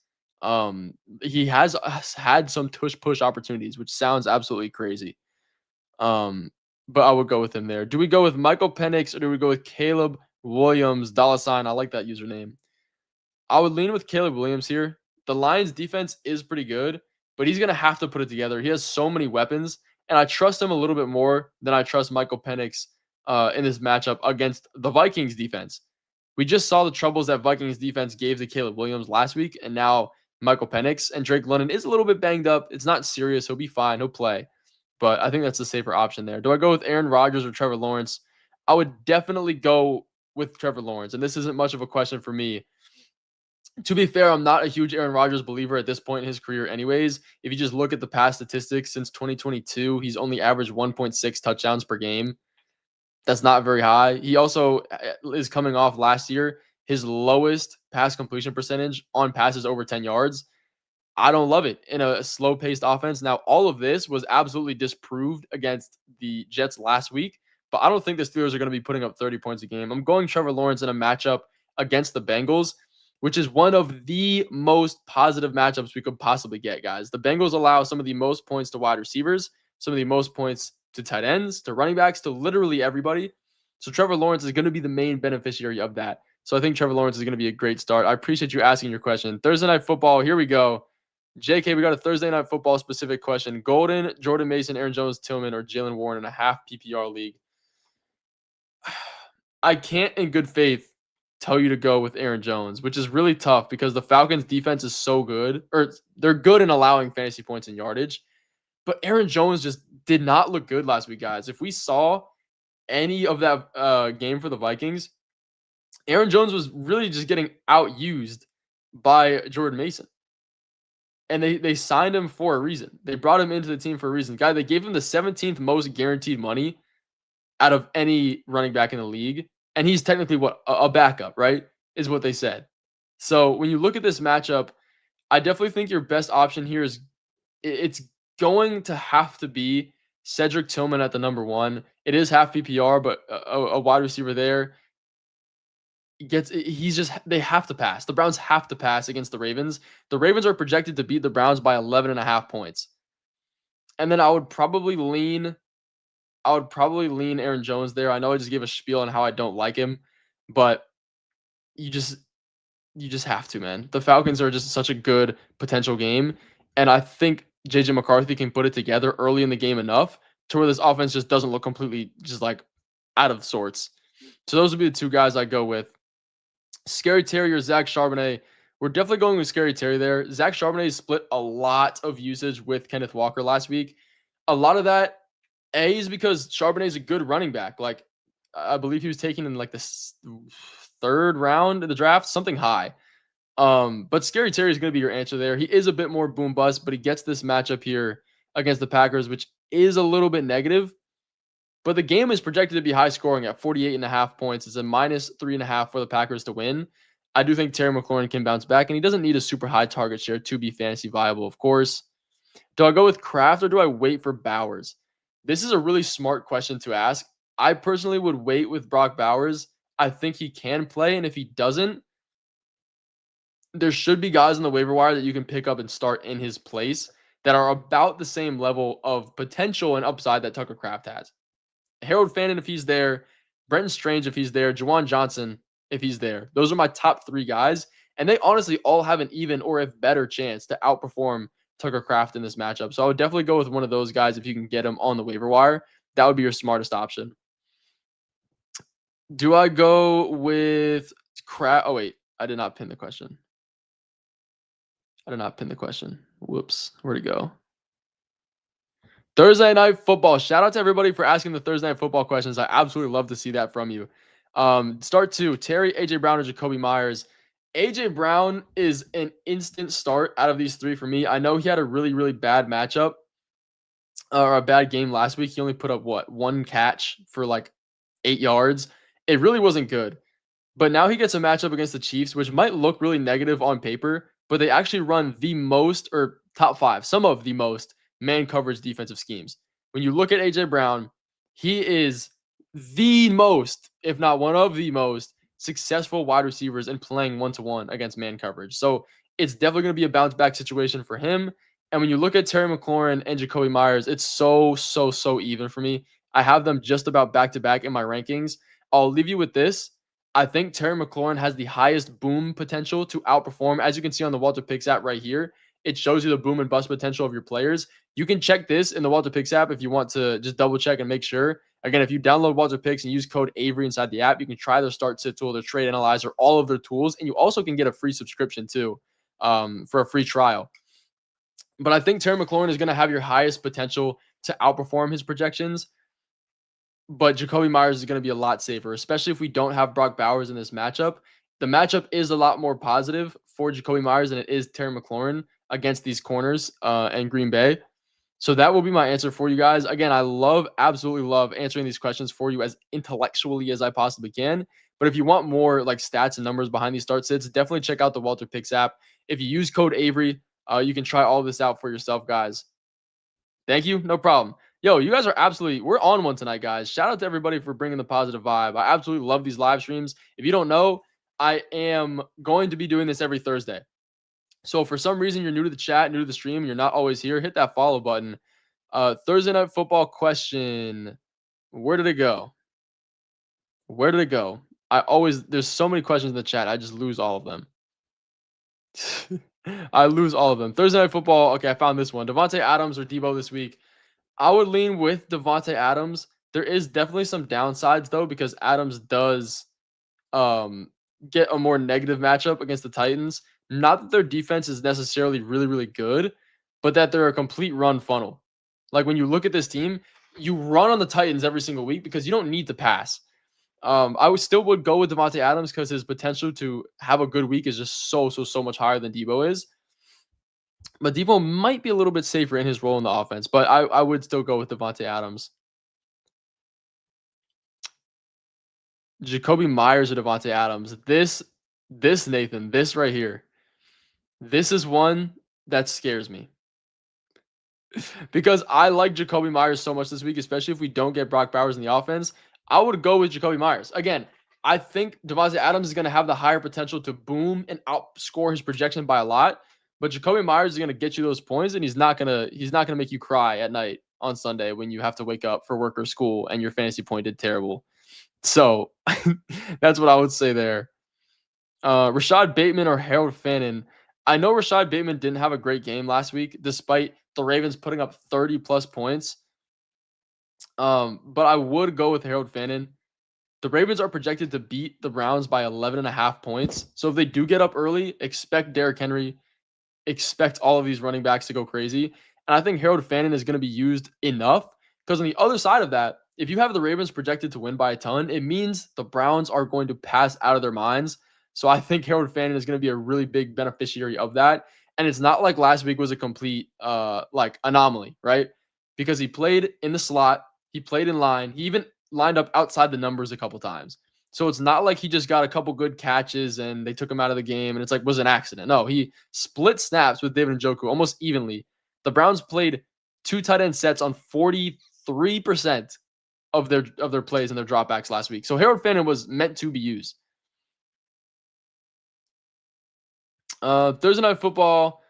He has had some tush-push opportunities, which sounds absolutely crazy. But I would go with him there. Do we go with Michael Penix or do we go with Caleb Williams, $? I like that username. I would lean with Caleb Williams here. The Lions defense is pretty good, but he's going to have to put it together. He has so many weapons, and I trust him a little bit more than I trust Michael Penix in this matchup against the Vikings defense. We just saw the troubles that Vikings defense gave to Caleb Williams last week, and now Michael Penix and Drake London is a little bit banged up. It's not serious. He'll be fine. He'll play. But I think that's the safer option there. Do I go with Aaron Rodgers or Trevor Lawrence? I would definitely go with Trevor Lawrence, and this isn't much of a question for me. To be fair, I'm not a huge Aaron Rodgers believer at this point in his career anyways. If you just look at the past statistics since 2022, he's only averaged 1.6 touchdowns per game. That's not very high. He also is coming off last year, his lowest pass completion percentage on passes over 10 yards. I don't love it in a slow-paced offense. Now, all of this was absolutely disproved against the Jets last week, but I don't think the Steelers are going to be putting up 30 points a game. I'm going Trevor Lawrence in a matchup against the Bengals, which is one of the most positive matchups we could possibly get, guys. The Bengals allow some of the most points to wide receivers, some of the most points to tight ends, to running backs, to literally everybody. So Trevor Lawrence is going to be the main beneficiary of that. So I think Trevor Lawrence is going to be a great start. I appreciate you asking your question. Thursday Night Football, here we go. JK, we got a Thursday Night Football specific question. Golden, Jordan Mason, Aaron Jones, Tillman, or Jalen Warren in a half PPR league. I can't in good faith tell you to go with Aaron Jones, which is really tough because the Falcons defense is so good, or they're good in allowing fantasy points and yardage. But Aaron Jones just did not look good last week, guys. If we saw any of that game for the Vikings, Aaron Jones was really just getting outused by Jordan Mason. And they signed him for a reason. They brought him into the team for a reason. Guy, they gave him the 17th most guaranteed money out of any running back in the league. And he's technically what a backup, right? Is what they said. So when you look at this matchup, I definitely think your best option here is it's going to have to be Cedric Tillman at the number one. It is half PPR, but a wide receiver there they have to pass. The Browns have to pass against the Ravens. The Ravens are projected to beat the Browns by 11.5 points. And then I would probably lean Aaron Jones there. I know I just gave a spiel on how I don't like him, but you just have to, man. The Falcons are just such a good potential game, and I think JJ McCarthy can put it together early in the game enough to where this offense just doesn't look completely just like out of sorts. So those would be the two guys I go with. Scary Terry or Zach Charbonnet. We're definitely going with Scary Terry there. Zach Charbonnet split a lot of usage with Kenneth Walker last week. A lot of that, is because Charbonnet is a good running back. Like, I believe he was taken in like the third round of the draft, something high. But Scary Terry is going to be your answer there. He is a bit more boom bust, but he gets this matchup here against the Packers, which is a little bit negative. But the game is projected to be high scoring at 48.5 points. It's a -3.5 for the Packers to win. I do think Terry McLaurin can bounce back, and he doesn't need a super high target share to be fantasy viable, of course. Do I go with Kraft or do I wait for Bowers? This is a really smart question to ask. I personally would wait with Brock Bowers. I think he can play, and if he doesn't, there should be guys on the waiver wire that you can pick up and start in his place that are about the same level of potential and upside that Tucker Kraft has. Harold Fannin, if he's there, Brenton Strange, if he's there, Jawan Johnson, if he's there. Those are my top 3 guys, and they honestly all have an even or a better chance to outperform Tucker Kraft in this matchup. So I would definitely go with one of those guys if you can get him on the waiver wire. That would be your smartest option. Do I go with Kraft? Oh, wait. I did not pin the question. Whoops. Where'd it go? Thursday Night Football. Shout out to everybody for asking the Thursday Night Football questions. I absolutely love to see that from you. Start 2, Terry, AJ Brown, or Jacoby Myers. AJ Brown is an instant start out of these 3 for me. I know he had a really, really bad matchup or a bad game last week. He only put up, 1 catch for like 8 yards. It really wasn't good. But now he gets a matchup against the Chiefs, which might look really negative on paper, but they actually run the most, or top 5, some of the most man coverage defensive schemes. When you look at AJ Brown, he is the most, if not one of the most successful wide receivers in playing one-to-one against man coverage. So it's definitely going to be a bounce back situation for him. And when you look at Terry McLaurin and Jacoby Myers, it's so even for me. I have them just about back-to-back in my rankings. I'll leave you with this. I think Terry McLaurin has the highest boom potential to outperform. As you can see on the WalterPicks app right here, it shows you the boom and bust potential of your players. You can check this in the WalterPicks app if you want to just double check and make sure. Again, if you download WalterPicks and use code Avery inside the app, you can try their start sit tool, their trade analyzer, all of their tools, and you also can get a free subscription too for a free trial. But I think Terry McLaurin is going to have your highest potential to outperform his projections. But Jacoby Myers is going to be a lot safer, especially if we don't have Brock Bowers in this matchup. The matchup is a lot more positive for Jacoby Myers than it is Terry McLaurin against these corners and Green Bay. So that will be my answer for you guys. Again, I absolutely love answering these questions for you as intellectually as I possibly can. But if you want more like stats and numbers behind these start sits, definitely check out the WalterPicks app. If you use code Avery, you can try all this out for yourself, guys. Thank you. No problem. Yo, you guys are we're on one tonight, guys. Shout out to everybody for bringing the positive vibe. I absolutely love these live streams. If you don't know, I am going to be doing this every Thursday. So if for some reason you're new to the chat, new to the stream, and you're not always here, hit that follow button. Thursday Night Football question. Where did it go? There's so many questions in the chat. I just lose all of them. Thursday Night Football. Okay, I found this one. Davante Adams or Debo this week. I would lean with Davante Adams. There is definitely some downsides, though, because Adams does get a more negative matchup against the Titans. Not that their defense is necessarily really, really good, but that they're a complete run funnel. Like, when you look at this team, you run on the Titans every single week because you don't need to pass. I still would go with Davante Adams because his potential to have a good week is just so much higher than Debo is. But Debo might be a little bit safer in his role in the offense, but I would still go with Davante Adams. Jacoby Myers or Davante Adams. This Nathan, this right here. This is one that scares me. Because I like Jacoby Myers so much this week, especially if we don't get Brock Bowers in the offense. I would go with Jacoby Myers. Again, I think Davante Adams is going to have the higher potential to boom and outscore his projection by a lot. But Jacoby Myers is going to get you those points, and he's not gonna make you cry at night on Sunday when you have to wake up for work or school and your fantasy point did terrible. So that's what I would say there. Rashad Bateman or Harold Fannin. I know Rashad Bateman didn't have a great game last week, despite the Ravens putting up 30-plus points. But I would go with Harold Fannin. The Ravens are projected to beat the Browns by 11.5 points. So if they do get up early, expect Derrick Henry, expect all of these running backs to go crazy. And I think Harold Fannin is going to be used enough because on the other side of that, if you have the Ravens projected to win by a ton, it means the Browns are going to pass out of their minds. So I think Harold Fannin is going to be a really big beneficiary of that. And it's not like last week was a complete anomaly, right? Because he played in the slot, he played in line, he even lined up outside the numbers a couple times. So it's not like he just got a couple good catches and they took him out of the game and it's like was an accident. No, he split snaps with David Njoku almost evenly. The Browns played 2 tight end sets on 43% 3% of their plays and their dropbacks last week. So Harold Fannin was meant to be used. Thursday Night Football,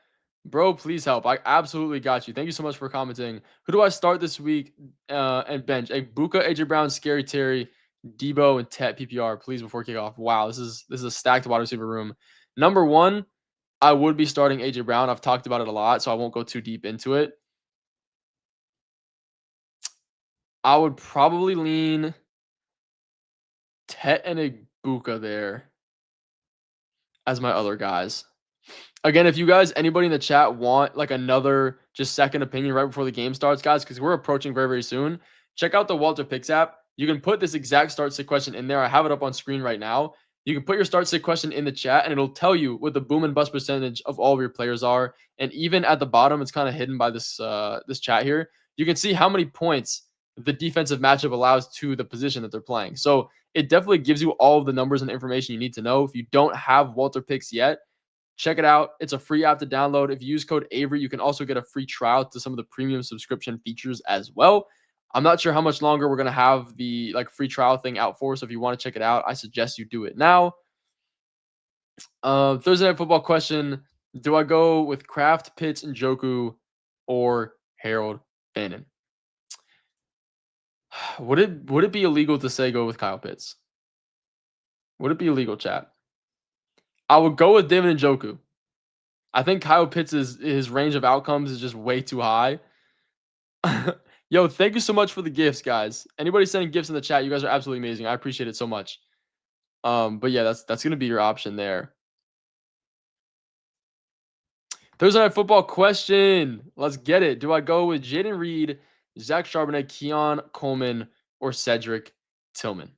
bro, please help. I absolutely got you. Thank you so much for commenting. Who do I start this week and bench? Buka, AJ Brown, Scary Terry, Debo, and Tet PPR, please, before kickoff. Wow, this is a stacked wide receiver room. Number one, I would be starting AJ Brown. I've talked about it a lot, so I won't go too deep into it. I would probably lean Tet and Buka there as my other guys. Again, if you guys, anybody in the chat want like another just second opinion right before the game starts, guys, because we're approaching very, very soon, check out the WalterPicks app. You can put this exact start sit question in there. I have it up on screen right now. You can put your start sit question in the chat and it'll tell you what the boom and bust percentage of all of your players are. And even at the bottom, it's kind of hidden by this this chat here. You can see how many points the defensive matchup allows to the position that they're playing. So it definitely gives you all of the numbers and information you need to know. If you don't have WalterPicks yet, check it out. It's a free app to download. If you use code Avery, you can also get a free trial to some of the premium subscription features as well. I'm not sure how much longer we're going to have the free trial thing out for. So if you want to check it out, I suggest you do it now. Thursday Night Football question. Do I go with Kraft, Pitts, and Njoku, or Harold Fannin? Would it be illegal to say go with Kyle Pitts? Would it be illegal, chat? I would go with David Njoku. I think Kyle Pitts his range of outcomes is just way too high. Yo, thank you so much for the gifts, guys. Anybody sending gifts in the chat, you guys are absolutely amazing. I appreciate it so much. But yeah, that's gonna be your option there. Thursday Night Football question. Let's get it. Do I go with Jaden Reed, Zach Charbonnet, Keon Coleman, or Cedric Tillman?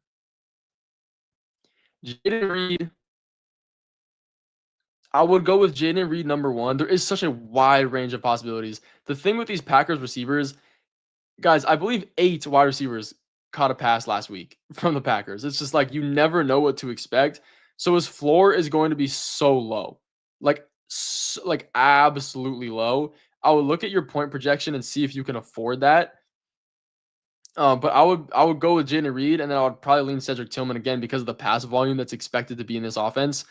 Jaden Reed. I would go with Jaden Reed number one. There is such a wide range of possibilities. The thing with these Packers receivers, guys, I believe 8 wide receivers caught a pass last week from the Packers. It's just like you never know what to expect. So his floor is going to be so low, like absolutely low. I would look at your point projection and see if you can afford that. But I would go with Jaden Reed, and then I would probably lean Cedric Tillman again because of the pass volume that's expected to be in this offense.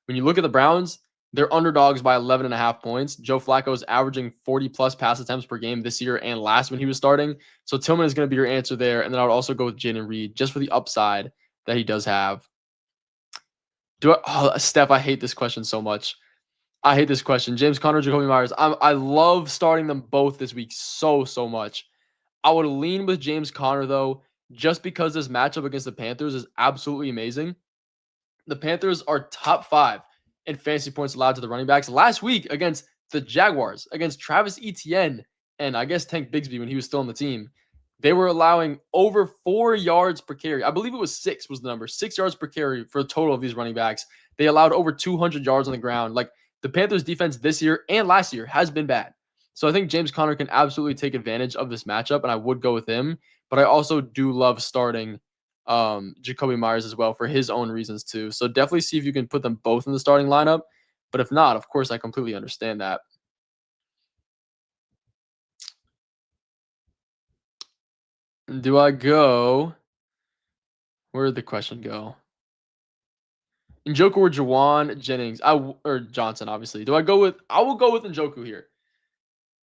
When you look at the Browns, they're underdogs by 11.5 points. Joe Flacco is averaging 40-plus pass attempts per game this year and last when he was starting. So Tillman is going to be your answer there. And then I would also go with Jaden Reed just for the upside that he does have. Steph, I hate this question so much. I hate this question. James Conner, Jacoby Myers. I love starting them both this week so much. I would lean with James Conner, though, just because this matchup against the Panthers is absolutely amazing. The Panthers are top 5 in fantasy points allowed to the running backs. Last week against the Jaguars, against Travis Etienne and I guess Tank Bigsby when he was still on the team, they were allowing over 4 yards per carry. I believe it was 6 was the number. 6 yards per carry for a total of these running backs. They allowed over 200 yards on the ground. Like the Panthers defense this year and last year has been bad. So I think James Conner can absolutely take advantage of this matchup, and I would go with him. But I also do love starting Jacoby Myers as well for his own reasons too. So definitely see if you can put them both in the starting lineup. But if not, of course, I completely understand that. Do I go? Where did the question go? Njoku or Juwan Jennings? Or Johnson, obviously. Do I go with? I will go with Njoku here.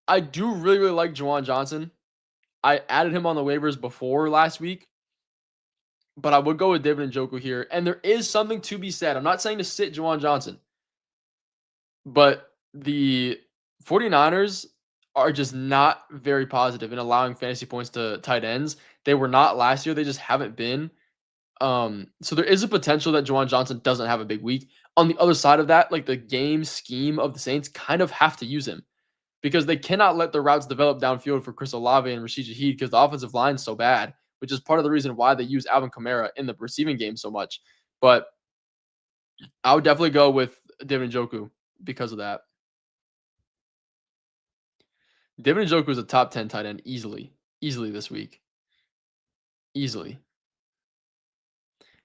I do really like Juwan Johnson. I added him on the waivers before last week, but I would go with David Njoku here. And there is something to be said. I'm not saying to sit Juwan Johnson, but the 49ers are just not very positive in allowing fantasy points to tight ends. They were not last year. They just haven't been. So there is a potential that Juwan Johnson doesn't have a big week. On the other side of that, like the game scheme of the Saints kind of have to use him because they cannot let the routes develop downfield for Chris Olave and Rashid Shaheed because the offensive line is so bad, which is part of the reason why they use Alvin Kamara in the receiving game so much. But I would definitely go with David Njoku because of that. David Njoku is a top 10 tight end easily this week. Easily.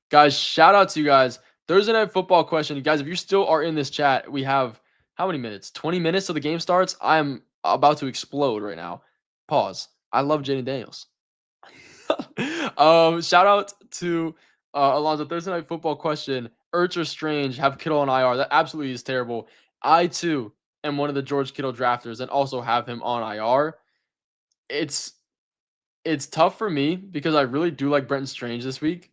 Guys, shout out to you guys. Thursday Night Football question. Guys, if you still are in this chat, we have how many minutes? 20 minutes till the game starts. I'm about to explode right now. Pause. I love Jaden Daniels. Shout out to Alonzo. Thursday night football question. Ertz or Strange have Kittle on IR. That absolutely is terrible. I too am one of the George Kittle drafters and also have him on IR. It's tough for me because I really do like Brenton Strange this week.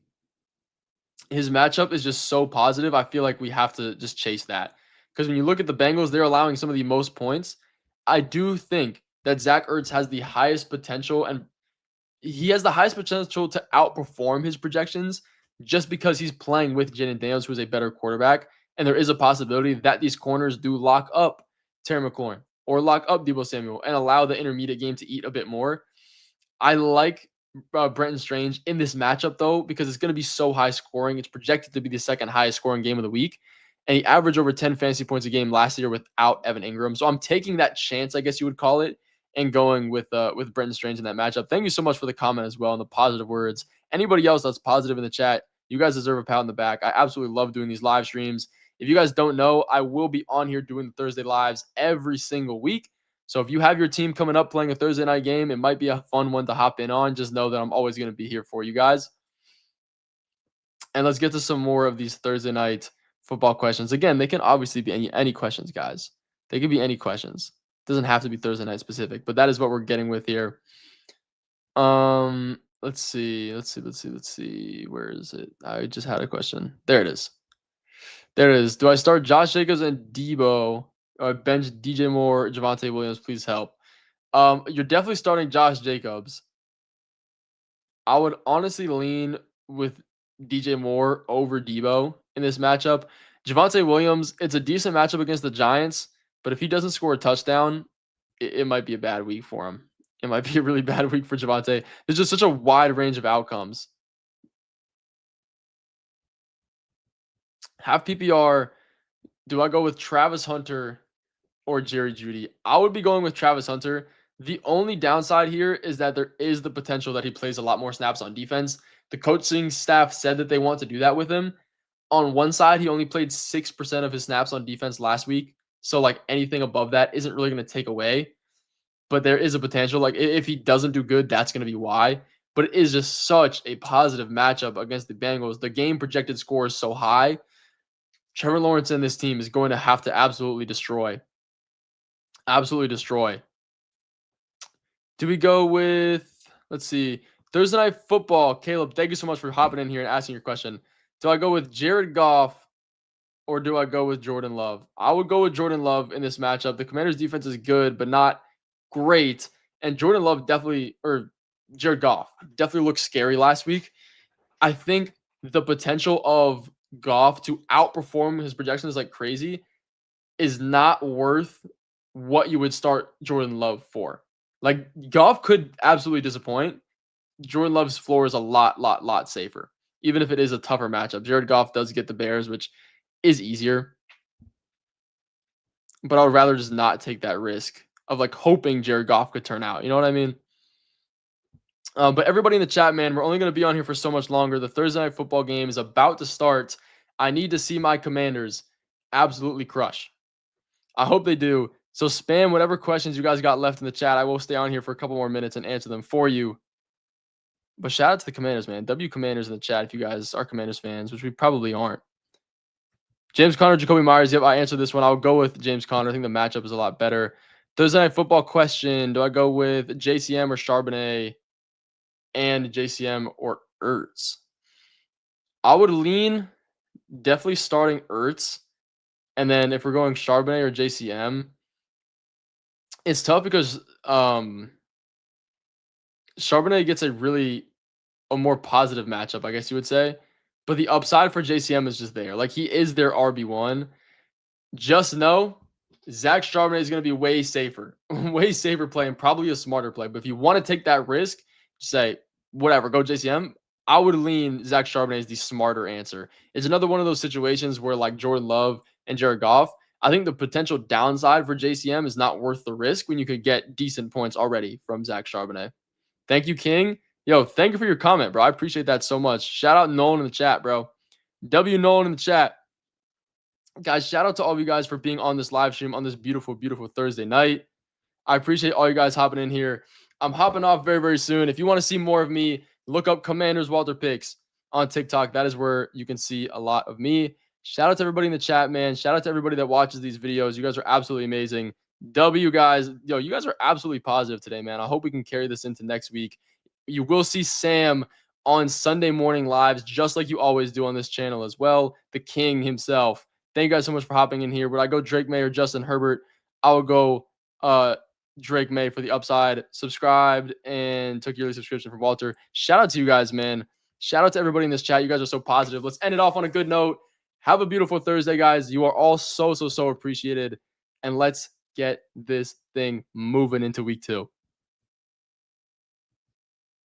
His matchup is just so positive. I feel like we have to just chase that. Because when you look at the Bengals, they're allowing some of the most points. I do think that Zach Ertz has the highest potential, and he has the highest potential to outperform his projections just because he's playing with Jaden Daniels, who is a better quarterback. And there is a possibility that these corners do lock up Terry McLaurin or lock up Deebo Samuel and allow the intermediate game to eat a bit more. I like Brenton Strange in this matchup, though, because it's going to be so high scoring. It's projected to be the second highest scoring game of the week. And he averaged over 10 fantasy points a game last year without Evan Ingram. So I'm taking that chance, I guess you would call it, and going with Brenton Strange in that matchup. Thank you so much for the comment as well and the positive words. Anybody else that's positive in the chat, you guys deserve a pat on the back. I absolutely love doing these live streams. If you guys don't know, I will be on here doing the Thursday lives every single week. So if you have your team coming up playing a Thursday night game, it might be a fun one to hop in on. Just know that I'm always going to be here for you guys. And let's get to some more of these Thursday night football questions. Again, they can obviously be any questions, guys. They could be any questions. It doesn't have to be Thursday night specific, but that is what we're getting with here. Let's see. Where is it? I just had a question. There it is. Do I start Josh Jacobs and Deebo? Or bench DJ Moore, Javonte Williams? Please help. You're definitely starting Josh Jacobs. I would honestly lean with DJ Moore over Deebo in this matchup. Javonte Williams, it's a decent matchup against the Giants, but if he doesn't score a touchdown, it might be a bad week for him. It might be a really bad week for Javonte. There's just such a wide range of outcomes. Half PPR, do I go with Travis Hunter or Jerry Jeudy? I would be going with Travis Hunter. The only downside here is that there is the potential that he plays a lot more snaps on defense. The coaching staff said that they want to do that with him. On one side, he only played 6% of his snaps on defense last week. So, like, anything above that isn't really going to take away. But there is a potential. Like, if he doesn't do good, that's going to be why. But it is just such a positive matchup against the Bengals. The game projected score is so high. Trevor Lawrence and this team is going to have to absolutely destroy. Absolutely destroy. Do we go with, let's see, Thursday Night Football? Caleb, thank you so much for hopping in here and asking your question. Do I go with Jared Goff or do I go with Jordan Love? I would go with Jordan Love in this matchup. The Commanders' defense is good, but not great. And Jordan Love Jared Goff definitely looked scary last week. I think the potential of Goff to outperform his projections like crazy is not worth what you would start Jordan Love for. Like, Goff could absolutely disappoint. Jordan Love's floor is a lot safer, even if it is a tougher matchup. Jared Goff does get the Bears, which is easier. But I would rather just not take that risk of like hoping Jared Goff could turn out. You know what I mean? But everybody in the chat, man, we're only going to be on here for so much longer. The Thursday Night Football game is about to start. I need to see my Commanders absolutely crush. I hope they do. So spam whatever questions you guys got left in the chat. I will stay on here for a couple more minutes and answer them for you. But shout out to the Commanders, man. W Commanders in the chat if you guys are Commanders fans, which we probably aren't. James Conner, Jacoby Myers. Yep, I answered this one. I'll go with James Conner. I think the matchup is a lot better. Thursday Night Football question. Do I go with JCM or Charbonnet and JCM or Ertz? I would lean definitely starting Ertz. And then if we're going Charbonnet or JCM, it's tough because Charbonnet gets a more positive matchup, I guess you would say. But the upside for JCM is just there. Like, he is their RB1. Just know Zach Charbonnet is going to be way safer play and probably a smarter play. But if you want to take that risk, say, whatever, go JCM. I would lean Zach Charbonnet as the smarter answer. It's another one of those situations where, like Jordan Love and Jared Goff, I think the potential downside for JCM is not worth the risk when you could get decent points already from Zach Charbonnet. Thank you, King. Yo, thank you for your comment, bro. I appreciate that so much. Shout out Nolan in the chat, bro. W Nolan in the chat. Guys, shout out to all of you guys for being on this live stream on this beautiful, beautiful Thursday night. I appreciate all you guys hopping in here. I'm hopping off very, very soon. If you want to see more of me Look up Commanders WalterPicks on TikTok. That is where you can see a lot of me. Shout out to everybody in the chat, man. Shout out to everybody that watches these videos. You guys are absolutely amazing. W guys, yo, you guys are absolutely positive today, man. I hope we can carry this into next week. You will see Sam on Sunday morning lives, just like you always do on this channel as well. The king himself. Thank you guys so much for hopping in here. Would I go Drake May or Justin Herbert? I would go Drake May for the upside. Subscribed and took yearly subscription from Walter. Shout out to you guys, man. Shout out to everybody in this chat. You guys are so positive. Let's end it off on a good note. Have a beautiful Thursday, guys. You are all so appreciated. And let's get this thing moving into week 2.